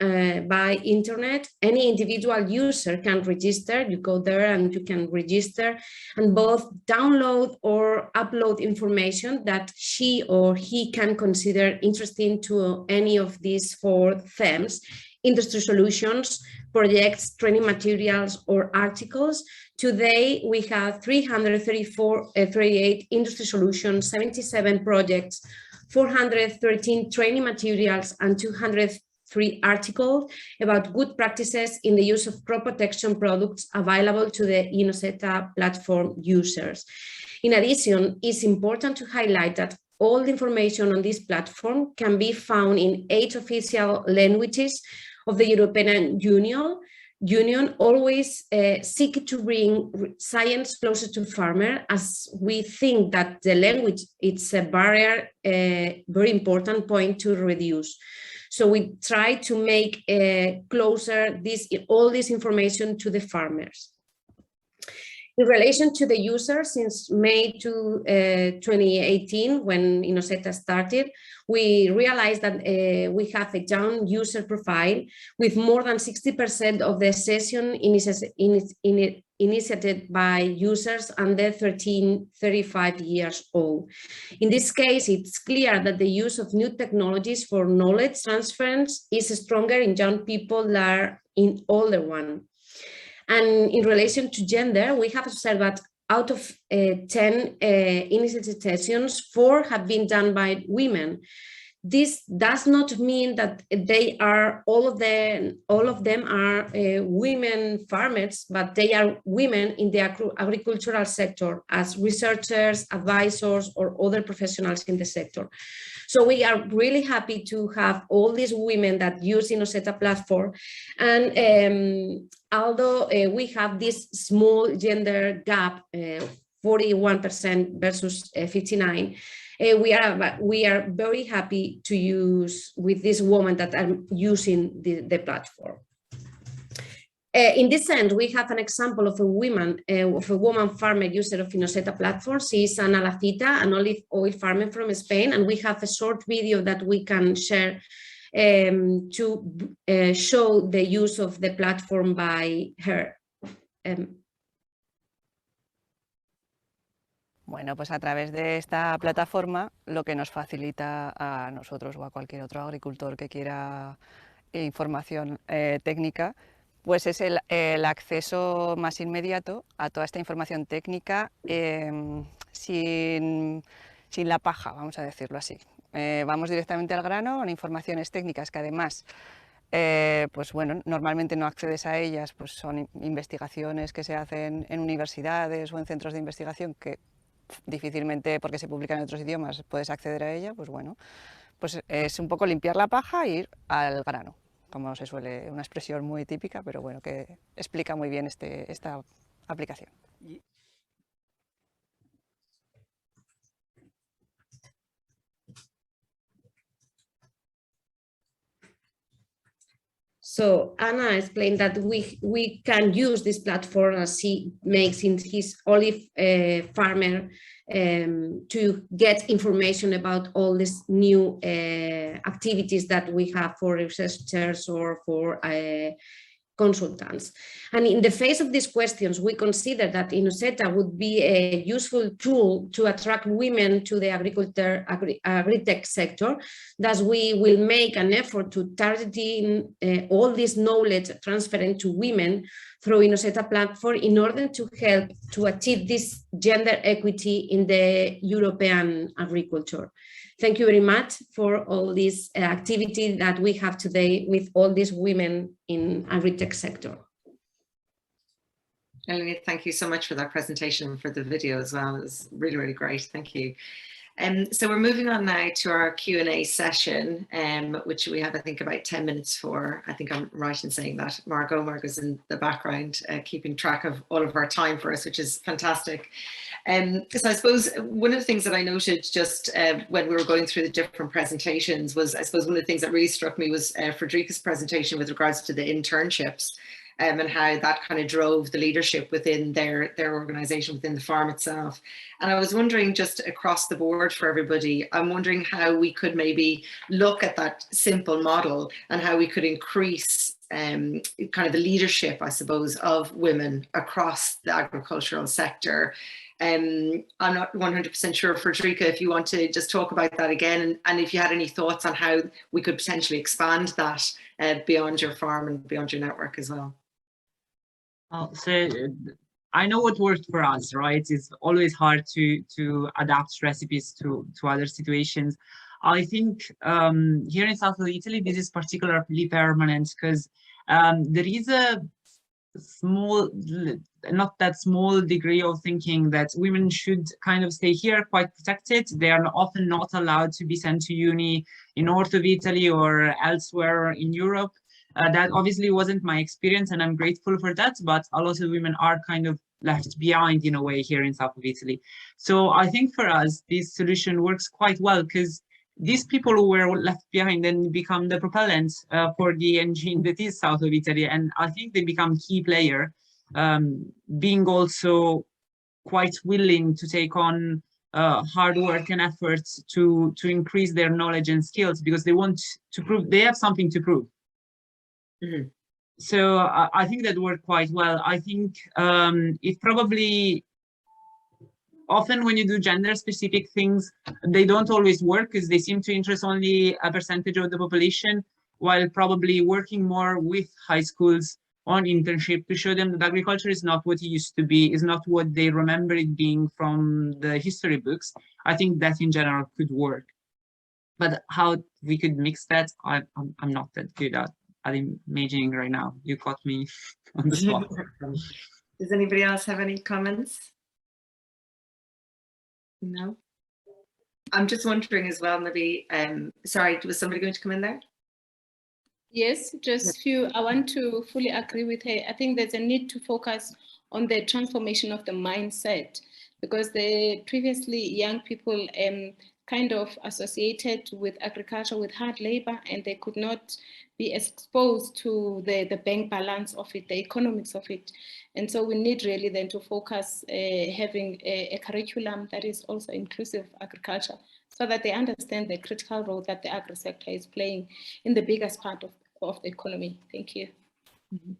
by internet. Any individual user can register. You go there and you can register and both download or upload information that she or he can consider interesting to any of these 4 themes: industry solutions, projects, training materials, or articles. Today, we have 338 industry solutions, 77 projects, 413 training materials, and 203 articles about good practices in the use of crop protection products available to the Innoseta platform users. In addition, it's important to highlight that all the information on this platform can be found in 8 official languages of the European Union, Union always seek to bring science closer to farmer, as we think that the language, it's a barrier, a very important point to reduce. So we try to make closer all this information to the farmers. In relation to the users, since May 2018, when Innoseta started, we realized that we have a young user profile with more than 60% of the session initiated by users under 35 years old. In this case, it's clear that the use of new technologies for knowledge transference is stronger in young people than in older ones. And in relation to gender, we have observed that out of 10 initiated sessions, 4 have been done by women. This does not mean that they are all of them are women farmers, but they are women in the agricultural sector as researchers, advisors, or other professionals in the sector. So we are really happy to have all these women that use Innoseta platform. And although we have this small gender gap, 41% versus 59%, we are very happy to use with this woman that are using the platform. In this end, we have an example of a woman farmer user of Innoseta platform. She is Ana Lacita, an olive oil farmer from Spain, and we have a short video that we can share to show the use of the platform by her. Bueno, pues a través de esta plataforma lo que nos facilita a nosotros o a cualquier otro agricultor que quiera información técnica, pues es el acceso más inmediato a toda esta información técnica sin la paja, vamos a decirlo así. Vamos directamente al grano, con informaciones técnicas que además pues bueno, normalmente no accedes a ellas, pues son investigaciones que se hacen en universidades o en centros de investigación que difícilmente, porque se publican en otros idiomas, puedes acceder a ella. Pues bueno, pues es un poco limpiar la paja e ir al grano, como se suele, una expresión muy típica, pero bueno, que explica muy bien esta aplicación. So Anna explained that we can use this platform as she makes in his olive farmer to get information about all these new activities that we have for researchers or for consultants. And in the face of these questions, we consider that Innoseta would be a useful tool to attract women to the agri-tech sector. Thus, we will make an effort to targeting all this knowledge transferring to women through Innoseta platform in order to help to achieve this gender equity in the European agriculture. Thank you very much for all this activity that we have today with all these women in agri-tech sector. Eleni, thank you so much for that presentation and for the video as well. It was really, really great. Thank you. So we're moving on now to our Q&A session, which we have, I think, about 10 minutes for. I think I'm right in saying that. Margot's in the background, keeping track of all of our time for us, which is fantastic. So I suppose one of the things that I noted just when we were going through the different presentations was, I suppose one of the things that really struck me was Federica's presentation with regards to the internships. And how that kind of drove the leadership within their organization, within the farm itself. And I was wondering, just across the board for everybody, I'm wondering how we could maybe look at that simple model and how we could increase kind of the leadership, I suppose, of women across the agricultural sector. I'm not 100% sure, Federica, if you want to just talk about that again, and if you had any thoughts on how we could potentially expand that beyond your farm and beyond your network as well. So I know what worked for us, right? It's always hard to adapt recipes to other situations. I think here in south of Italy, this is particularly permanent because there is a small, not that small degree of thinking that women should kind of stay here quite protected. They are often not allowed to be sent to uni in north of Italy or elsewhere in Europe. That obviously wasn't my experience, and I'm grateful for that, but a lot of women are kind of left behind in a way here in south of Italy. So I think for us, this solution works quite well, because these people who were left behind then become the propellant for the engine that is south of Italy. And I think they become key player, being also quite willing to take on hard work and efforts to increase their knowledge and skills, because they want to prove, they have something to prove. Mm-hmm. So I think that worked quite well. I think it probably, often when you do gender specific things, they don't always work, because they seem to interest only a percentage of the population, while probably working more with high schools on internship to show them that agriculture is not what it used to be, is not what they remember it being from the history books. I think that in general could work. But how we could mix that, I'm not that good at imagining right now. You caught me on the spot. Does anybody else have any comments? No? I'm just wondering as well, maybe, sorry, was somebody going to come in there? Yes, just few. I want to fully agree with her. I think there's a need to focus on the transformation of the mindset, because the previously young people kind of associated with agriculture with hard labor, and they could not be exposed to the bank balance of it, the economics of it. And so we need really then to focus having a curriculum that is also inclusive of agriculture, so that they understand the critical role that the agri sector is playing in the biggest part of the economy. Thank you. Mm-hmm.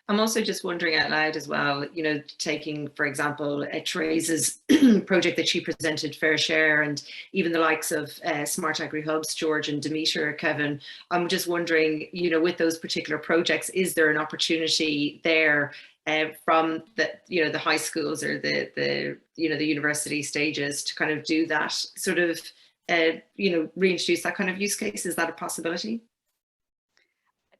I'm also just wondering out loud as well, you know, taking, for example, Teresa's project that she presented, FAIRshare, and even the likes of SmartAgriHubs, George and Demeter, Kevin. I'm just wondering, you know, with those particular projects, is there an opportunity there from the, you know, the high schools or the you know, the university stages to kind of do that sort of, you know, reintroduce that kind of use case? Is that a possibility?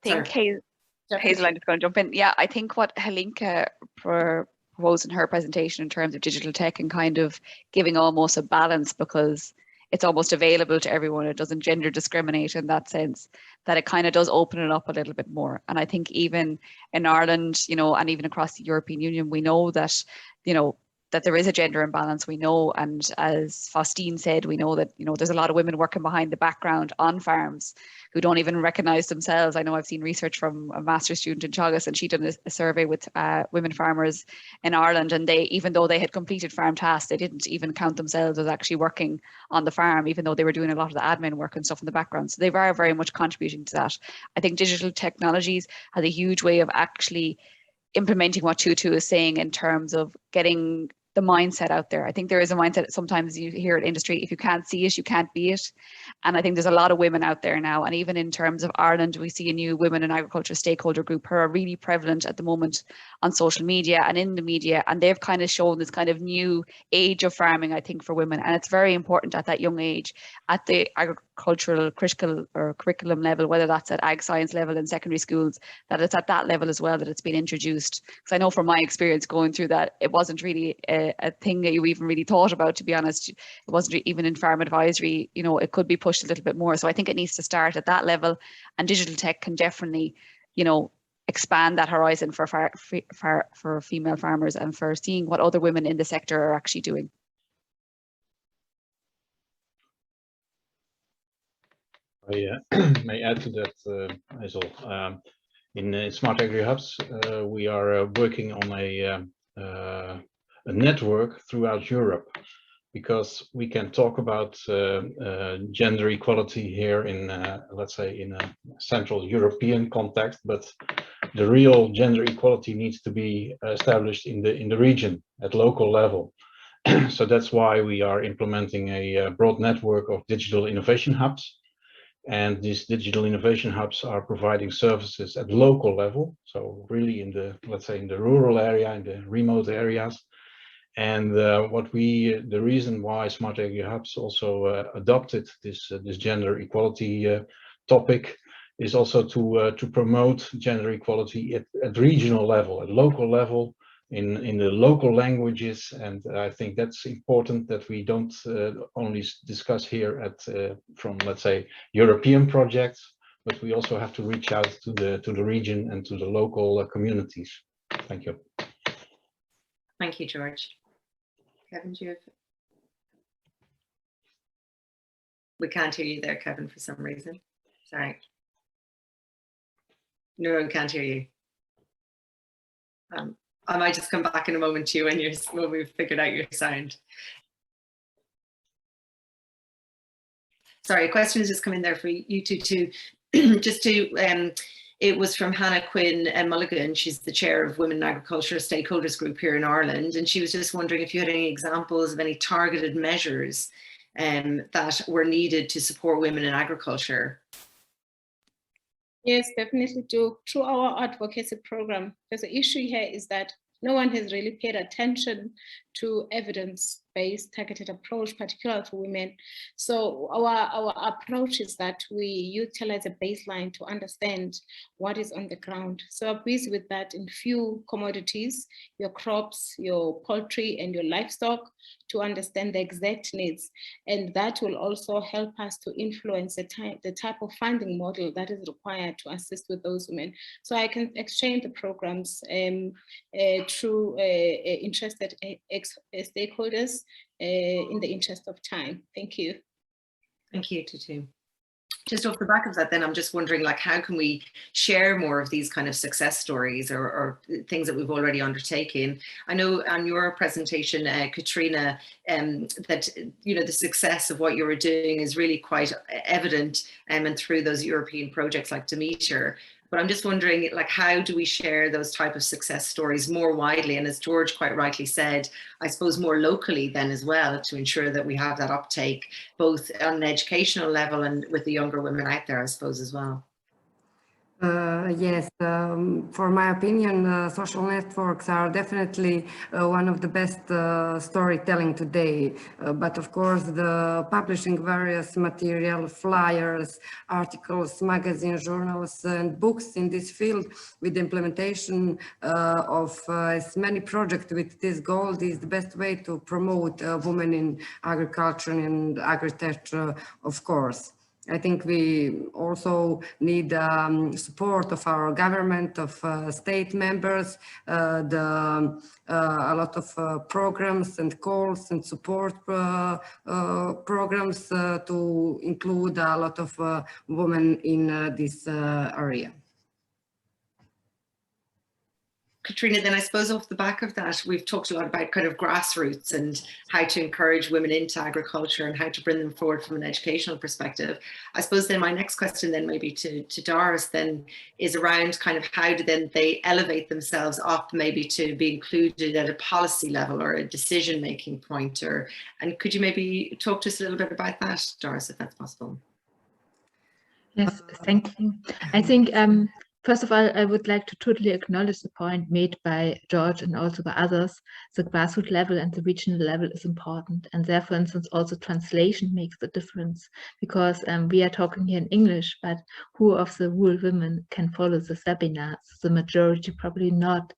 I think Hazel, I'm just going to jump in. Yeah, I think what Helinka proposed in her presentation in terms of digital tech and kind of giving almost a balance, because it's almost available to everyone. It doesn't gender discriminate in that sense, that it kind of does open it up a little bit more. And I think even in Ireland, you know, and even across the European Union, we know that, you know, that there is a gender imbalance, we know. And as Faustine said, we know that, you know, there's a lot of women working behind the background on farms who don't even recognize themselves. I know I've seen research from a master's student in Teagasc, and she done a survey with women farmers in Ireland, and they, even though they had completed farm tasks, they didn't even count themselves as actually working on the farm, even though they were doing a lot of the admin work and stuff in the background. So they are very much contributing to that. I think digital technologies has a huge way of actually implementing what Tutu is saying in terms of getting the mindset out there. I think there is a mindset, sometimes you hear in industry, if you can't see it, you can't be it. And I think there's a lot of women out there now. And even in terms of Ireland, we see a new women in agriculture stakeholder group who are really prevalent at the moment on social media and in the media. And they've kind of shown this kind of new age of farming, I think, for women. And it's very important at that young age, at the agricultural critical or curriculum level, whether that's at ag science level in secondary schools, that it's at that level as well that it's been introduced. Because I know from my experience going through that, it wasn't really a thing that you even really thought about, to be honest. It wasn't even in farm advisory, you know, it could be pushed a little bit more. So I think it needs to start at that level, and digital tech can definitely, you know, expand that horizon for female farmers and for seeing what other women in the sector are actually doing. I may add to that, Hazel. In SmartAgriHubs, we are working on a network throughout Europe, because we can talk about gender equality here in, let's say, in a Central European context, but the real gender equality needs to be established in the region at local level. So that's why we are implementing a broad network of digital innovation hubs. And these digital innovation hubs are providing services at local level. So really in the, let's say, in the rural area, in the remote areas. And the reason why SmartAgriHubs also adopted this gender equality topic is also to promote gender equality at regional level, at local level, in the local languages. And I think that's important, that we don't only discuss here at from, let's say, European projects, but we also have to reach out to the region and to the local communities. Thank you. Thank you, George. Kevin, do you have... We can't hear you there, Kevin, for some reason. Sorry. No, we can't hear you. I might just come back in a moment to you when we've figured out your sound. Sorry, a question has just come in there for you two too. Just to, it was from Hannah Quinn Mulligan. She's the chair of Women in Agriculture Stakeholders Group here in Ireland. And she was just wondering if you had any examples of any targeted measures that were needed to support women in agriculture. Yes, definitely do. Through our advocacy program, there's an issue here is that no one has really paid attention to evidence-based targeted approach, particularly for women. So our approach is that we utilize a baseline to understand what is on the ground. So we're busy with that in few commodities, your crops, your poultry, and your livestock, to understand the exact needs. And that will also help us to influence the type of funding model that is required to assist with those women. So I can exchange the programs through interested stakeholders in the interest of time. Thank you. Thank you, Tutu. Just off the back of that, then I'm just wondering, like, how can we share more of these kind of success stories or things that we've already undertaken? I know on your presentation, Katrina, that the success of what you were doing is really quite evident, and through those European projects like DEMETER. But I'm just wondering, like, how do we share those type of success stories more widely? And as George quite rightly said, I suppose more locally then as well, to ensure that we have that uptake, both on an educational level and with the younger women out there, I suppose, as well. Yes, for my opinion, social networks are definitely one of the best storytelling today. But of course, the publishing various material, flyers, articles, magazines, journals, and books in this field with the implementation of as many projects with this goal is the best way to promote women in agriculture and agri-tech, of course. I think we also need support of our government, of state members, a lot of programs and calls and support programs to include a lot of women in this area. Katrina, then I suppose off the back of that, we've talked a lot about kind of grassroots and how to encourage women into agriculture and how to bring them forward from an educational perspective. I suppose then my next question then maybe to Doris then is around kind of how do then they elevate themselves up maybe to be included at a policy level or a decision-making point, and could you maybe talk to us a little bit about that, Doris, if that's possible? Yes, thank you. I think first of all, I would like to totally acknowledge the point made by George and also by others. The grassroots level and the regional level is important. And there, for instance, also translation makes a difference, because we are talking here in English, but who of the rural women can follow the webinars? The majority probably not.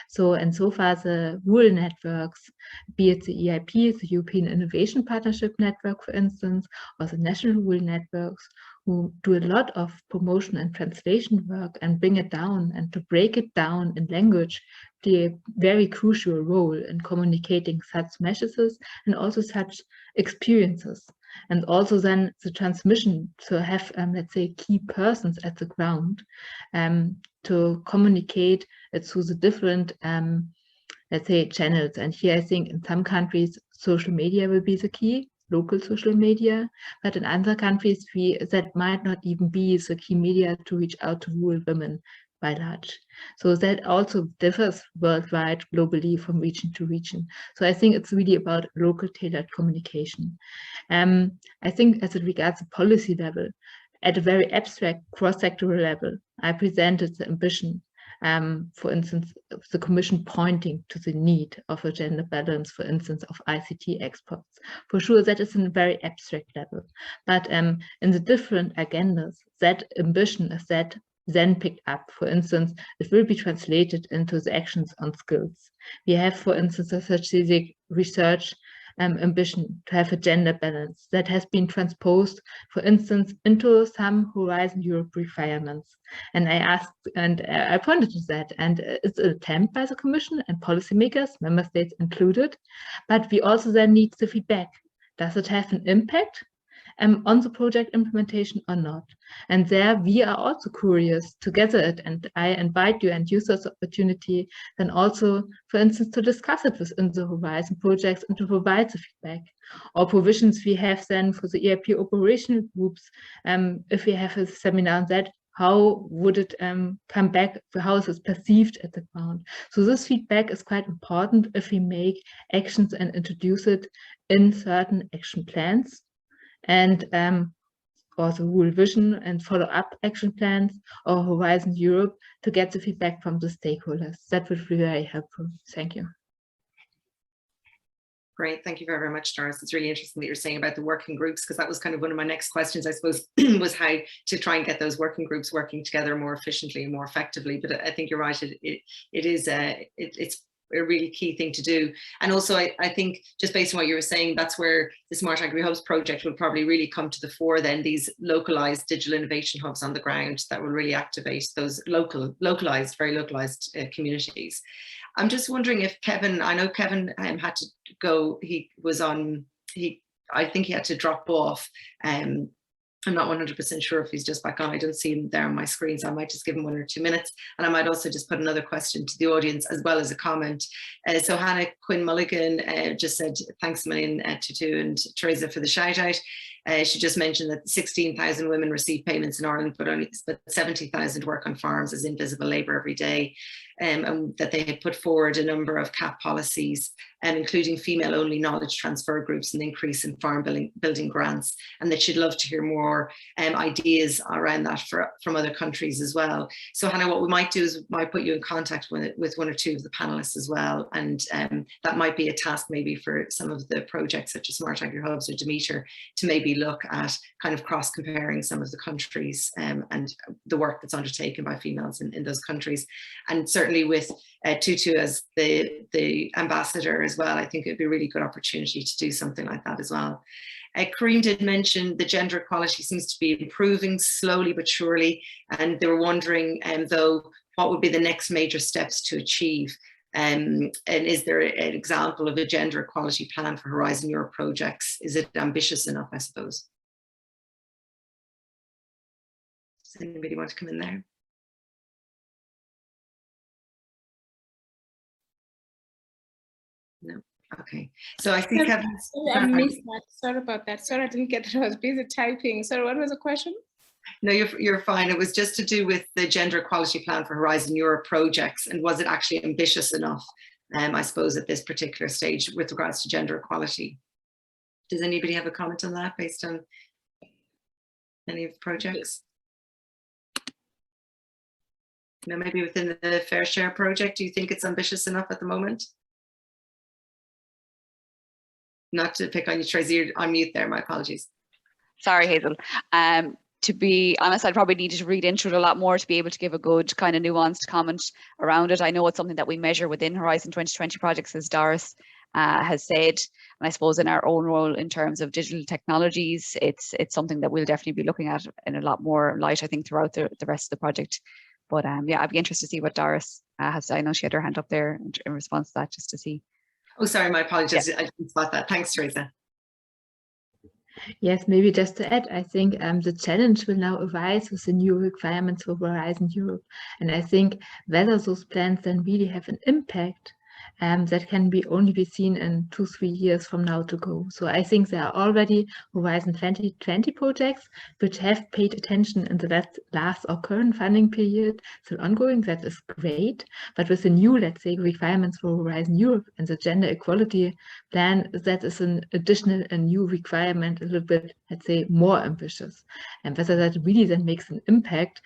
So, and so far the rural networks, be it the EIP, the European Innovation Partnership Network, for instance, or the national rural networks, who do a lot of promotion and translation work and bring it down and to break it down in language, play a very crucial role in communicating such messages and also such experiences. And also then the transmission to have, let's say, key persons at the ground to communicate it through the different, let's say, channels. And here I think in some countries, social media will be the key. Local social media, but in other countries that might not even be the key media to reach out to rural women by large. So that also differs worldwide, globally, from region to region. So I think it's really about local tailored communication. I think as it regards the policy level, at a very abstract cross-sectoral level, I presented the ambition. For instance, the Commission pointing to the need of a gender balance, for instance, of ICT exports. For sure, that is in a very abstract level. But in the different agendas, that ambition is that then picked up. For instance, it will be translated into the actions on skills. We have, for instance, a strategic research ambition to have a gender balance that has been transposed, for instance, into some Horizon Europe requirements. And I pointed to that, and it's an attempt by the Commission and policymakers, member states included, but we also then need the feedback. Does it have an impact on the project implementation or not? And there we are also curious to gather it, and I invite you and use this opportunity then also, for instance, to discuss it within the Horizon projects and to provide the feedback or provisions we have then for the ERP operational groups. If we have a seminar on that, how would it come back, how is it perceived at the ground? So this feedback is quite important if we make actions and introduce it in certain action plans, and also rule vision and follow-up action plans or Horizon Europe to get the feedback from the stakeholders. That would be very helpful. Thank you. Great, thank you very, very much, Doris. It's really interesting that you're saying about the working groups, because that was kind of one of my next questions, I suppose, was how to try and get those working groups working together more efficiently and more effectively. But I think you're right, it's a really key thing to do. And also I think just based on what you were saying, that's where the Smart Agri-Hubs project will probably really come to the fore then, these localized digital innovation hubs on the ground that will really activate those localized, very localized communities. I'm just wondering if Kevin, I know Kevin had to go, I think he had to drop off. I'm not 100% sure if he's just back on. I don't see him there on my screen, so I might just give him 1 or 2 minutes. And I might also just put another question to the audience as well as a comment. So Hannah Quinn Mulligan just said, thanks a million to Tu and Teresa for the shout out. She just mentioned that 16,000 women receive payments in Ireland, but 70,000 work on farms as invisible labour every day, and that they had put forward a number of CAP policies, including female-only knowledge transfer groups and the increase in farm building grants, and that she'd love to hear more ideas around that from other countries as well. So Hannah, what we might do is might put you in contact with 1 or 2 of the panelists as well, and that might be a task maybe for some of the projects such as SmartAgriHubs or DEMETER to maybe look at kind of cross-comparing some of the countries and the work that's undertaken by females in those countries. And certainly with Tutu as the ambassador as well, I think it'd be a really good opportunity to do something like that as well. Kareem did mention the gender equality seems to be improving slowly but surely, and they were wondering though what would be the next major steps to achieve. And is there an example of a gender equality plan for Horizon Europe projects? Is it ambitious enough, I suppose? Does anybody want to come in there? No. Okay. So I think I missed that. Sorry about that. Sorry, I didn't get that. I was busy typing. Sorry, what was the question? No, you're fine. It was just to do with the gender equality plan for Horizon Europe projects, and was it actually ambitious enough, I suppose, at this particular stage with regards to gender equality? Does anybody have a comment on that based on any of the projects? You know, maybe within the FAIRshare project, do you think it's ambitious enough at the moment? Not to pick on you, Teresa, you're on mute there, my apologies. Sorry, Hazel. To be honest, I'd probably need to read into it a lot more to be able to give a good kind of nuanced comment around it. I know it's something that we measure within Horizon 2020 projects, as Doris has said, and I suppose in our own role in terms of digital technologies, it's something that we'll definitely be looking at in a lot more light, I think, throughout the rest of the project. But yeah, I'd be interested to see what Doris has to say. I know she had her hand up there in response to that, just to see. Oh, sorry, my apologies. Yeah. I didn't spot that. Thanks, Teresa. Yes, maybe just to add, I think the challenge will now arise with the new requirements for Horizon Europe. And I think whether those plans then really have an impact, that can only be seen in 2-3 years from now to go. So I think there are already Horizon 2020 projects which have paid attention in the last or current funding period, so ongoing. That is great. But with the new, let's say, requirements for Horizon Europe and the gender equality plan, that is an additional and new requirement, a little bit, let's say, more ambitious. And whether that really then makes an impact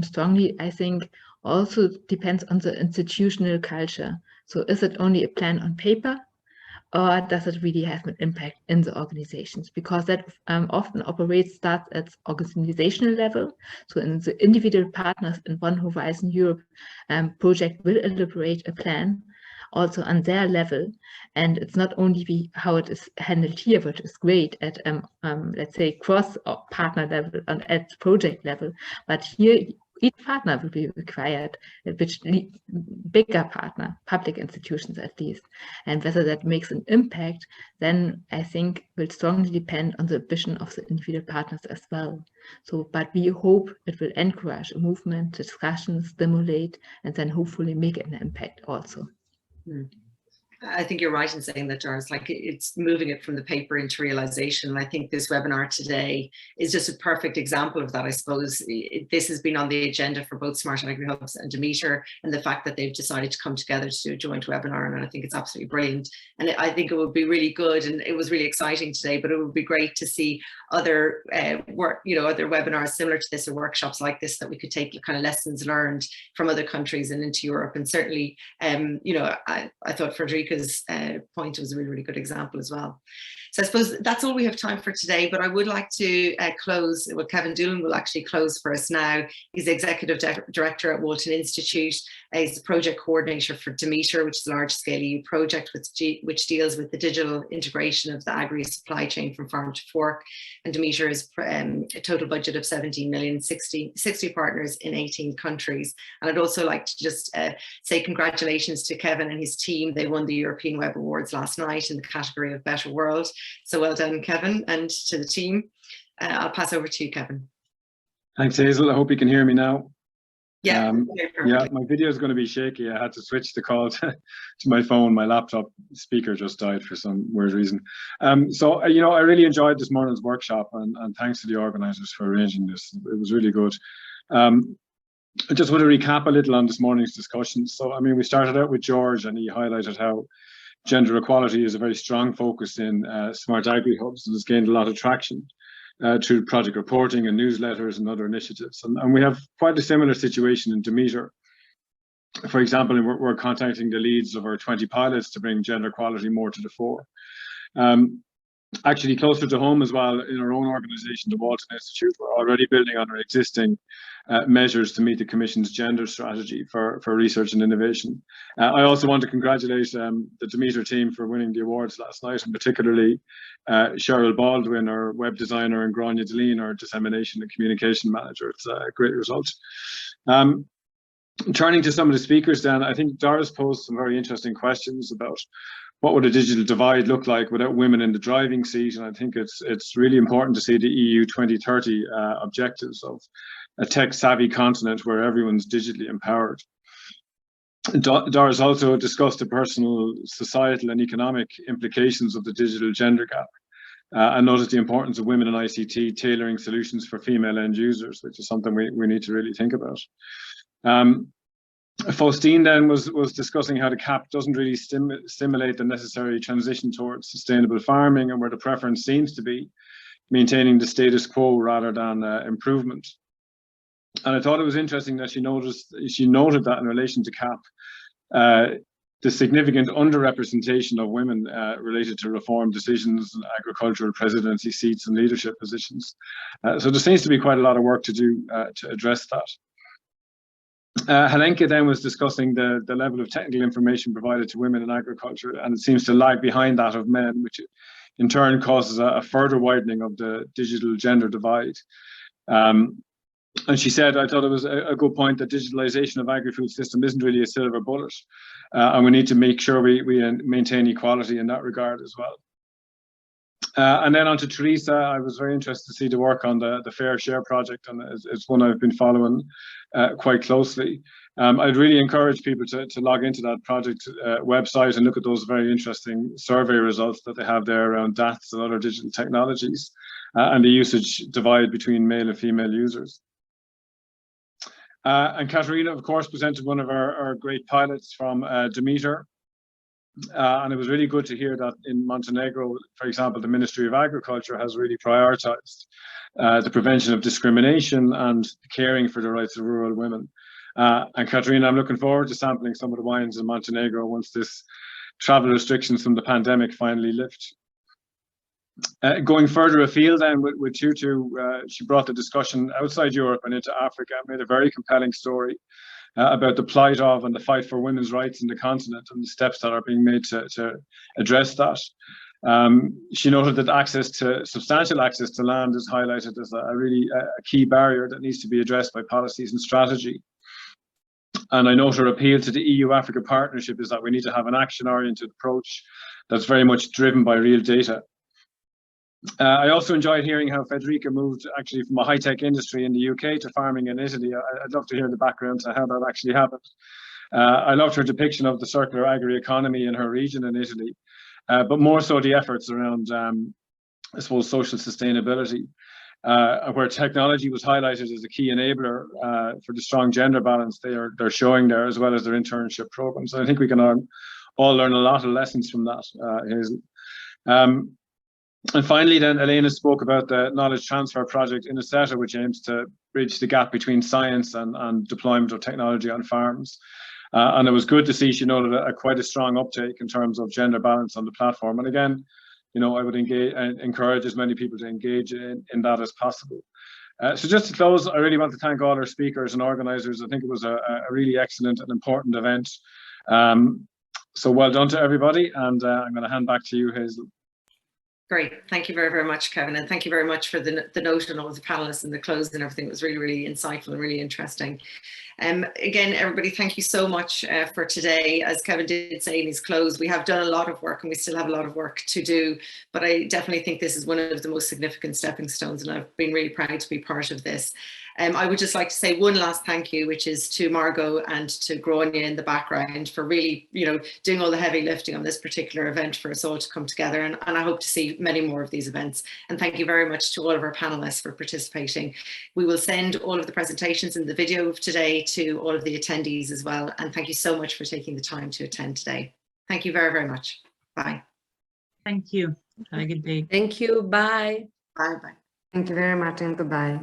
strongly, I think, also depends on the institutional culture. So is it only a plan on paper, or does it really have an impact in the organizations? Because that often starts at organizational level. So in the individual partners in one Horizon Europe project will elaborate a plan also on their level. And it's not only how it is handled here, which is great at, let's say, cross or partner level and at project level, but here each partner will be required, which bigger partner, public institutions at least, and whether that makes an impact, then I think will strongly depend on the vision of the individual partners as well. So, but we hope it will encourage a movement, discussion, stimulate, and then hopefully make an impact also. I think you're right in saying that, Doris, like it's moving it from the paper into realization. And I think this webinar today is just a perfect example of that. I suppose this has been on the agenda for both SmartAgriHubs and DEMETER, and the fact that they've decided to come together to do a joint webinar, and I think it's absolutely brilliant. And I think it would be really good, and it was really exciting today, but it would be great to see other other webinars similar to this or workshops like this that we could take kind of lessons learned from other countries and into Europe. And certainly, I thought Federica's point was a really, really good example as well. So I suppose that's all we have time for today, but I would like to close. Well, Kevin Doolan will actually close for us now. He's Executive Director at Walton Institute. He's the project coordinator for DEMETER, which is a large-scale EU project which deals with the digital integration of the agri supply chain from farm to fork. And DEMETER is a total budget of 17 million, 60 partners in 18 countries. And I'd also like to just say congratulations to Kevin and his team. They won the European Web Awards last night in the category of Better World. So well done, Kevin, and to the team. I'll pass over to you, Kevin. Thanks, Hazel. I hope you can hear me now. Yeah, yeah, my video is going to be shaky. I had to switch the call to my phone. My laptop speaker just died for some weird reason. So, I really enjoyed this morning's workshop, and thanks to the organisers for arranging this. It was really good. I just want to recap a little on this morning's discussion. So, we started out with George, and he highlighted how gender equality is a very strong focus in SmartAgriHubs and has gained a lot of traction through project reporting and newsletters and other initiatives. And we have quite a similar situation in DEMETER. For example, we're contacting the leads of our 20 pilots to bring gender equality more to the fore. Actually, closer to home as well, in our own organisation, the Walton Institute, we're already building on our existing measures to meet the Commission's gender strategy for research and innovation. I also want to congratulate the DEMETER team for winning the awards last night, and particularly Cheryl Baldwin, our web designer, and Grania Deline, our dissemination and communication manager. It's a great result. Turning to some of the speakers then, I think Doris posed some very interesting questions about what would a digital divide look like without women in the driving seat? And I think it's really important to see the EU 2030 objectives of a tech-savvy continent where everyone's digitally empowered. Doris also discussed the personal, societal and economic implications of the digital gender gap, and noted the importance of women in ICT tailoring solutions for female end users, which is something we need to really think about. Faustine then was discussing how the CAP doesn't really stimulate the necessary transition towards sustainable farming, and where the preference seems to be maintaining the status quo rather than improvement. And I thought it was interesting that she noted that in relation to CAP, the significant underrepresentation of women related to reform decisions, agricultural presidency seats and leadership positions. So there seems to be quite a lot of work to do to address that. Helenka then was discussing the level of technical information provided to women in agriculture, and it seems to lag behind that of men, which in turn causes a further widening of the digital gender divide. And she said, I thought it was a good point, that digitalization of agri-food system isn't really a silver bullet, and we need to make sure we maintain equality in that regard as well. And then on to Teresa. I was very interested to see the work on the FAIRshare project, and it's one I've been following quite closely. I'd really encourage people to log into that project website and look at those very interesting survey results that they have there around DATs and other digital technologies, and the usage divide between male and female users. And Katrina, of course, presented one of our great pilots from DEMETER. And it was really good to hear that in Montenegro, for example, the Ministry of Agriculture has really prioritized the prevention of discrimination and caring for the rights of rural women. And Katrina, I'm looking forward to sampling some of the wines in Montenegro once this travel restrictions from the pandemic finally lift. Going further afield then with Tutu, she brought the discussion outside Europe and into Africa, made a very compelling story about the plight of and the fight for women's rights in the continent and the steps that are being made to address that. She noted that substantial access to land is highlighted as a really key barrier that needs to be addressed by policies and strategy. And I note her appeal to the EU-Africa partnership is that we need to have an action-oriented approach that's very much driven by real data. I also enjoyed hearing how Federica moved actually from a high-tech industry in the UK to farming in Italy. I'd love to hear the background to how that actually happened. I loved her depiction of the circular agri-economy in her region in Italy, but more so the efforts around, I suppose, social sustainability, where technology was highlighted as a key enabler for the strong gender balance they're showing there, as well as their internship programs. And I think we can all learn a lot of lessons from that, Hazel. And finally, then Elena spoke about the knowledge transfer project Innoseta, which aims to bridge the gap between science and deployment of technology on farms. And it was good to see she noted quite a strong uptake in terms of gender balance on the platform. And again, you know, I would encourage as many people to engage in that as possible. So just to close, I really want to thank all our speakers and organisers. I think it was a really excellent and important event. So well done to everybody, and I'm going to hand back to you, Hazel. Great. Thank you very, very much, Kevin. And thank you very much for the note and all of the panelists and the close and everything. It was really, really insightful and really interesting. Again, everybody, thank you so much for today. As Kevin did say in his close, we have done a lot of work and we still have a lot of work to do. But I definitely think this is one of the most significant stepping stones, and I've been really proud to be part of this. I would just like to say one last thank you, which is to Margot and to Grania in the background for really, you know, doing all the heavy lifting on this particular event for us all to come together. And I hope to see many more of these events. And thank you very much to all of our panelists for participating. We will send all of the presentations and the video of today to all of the attendees as well. And thank you so much for taking the time to attend today. Thank you very, very much. Bye. Thank you. Have a good day. Thank you. Bye. Bye. Bye. Thank you very much and goodbye.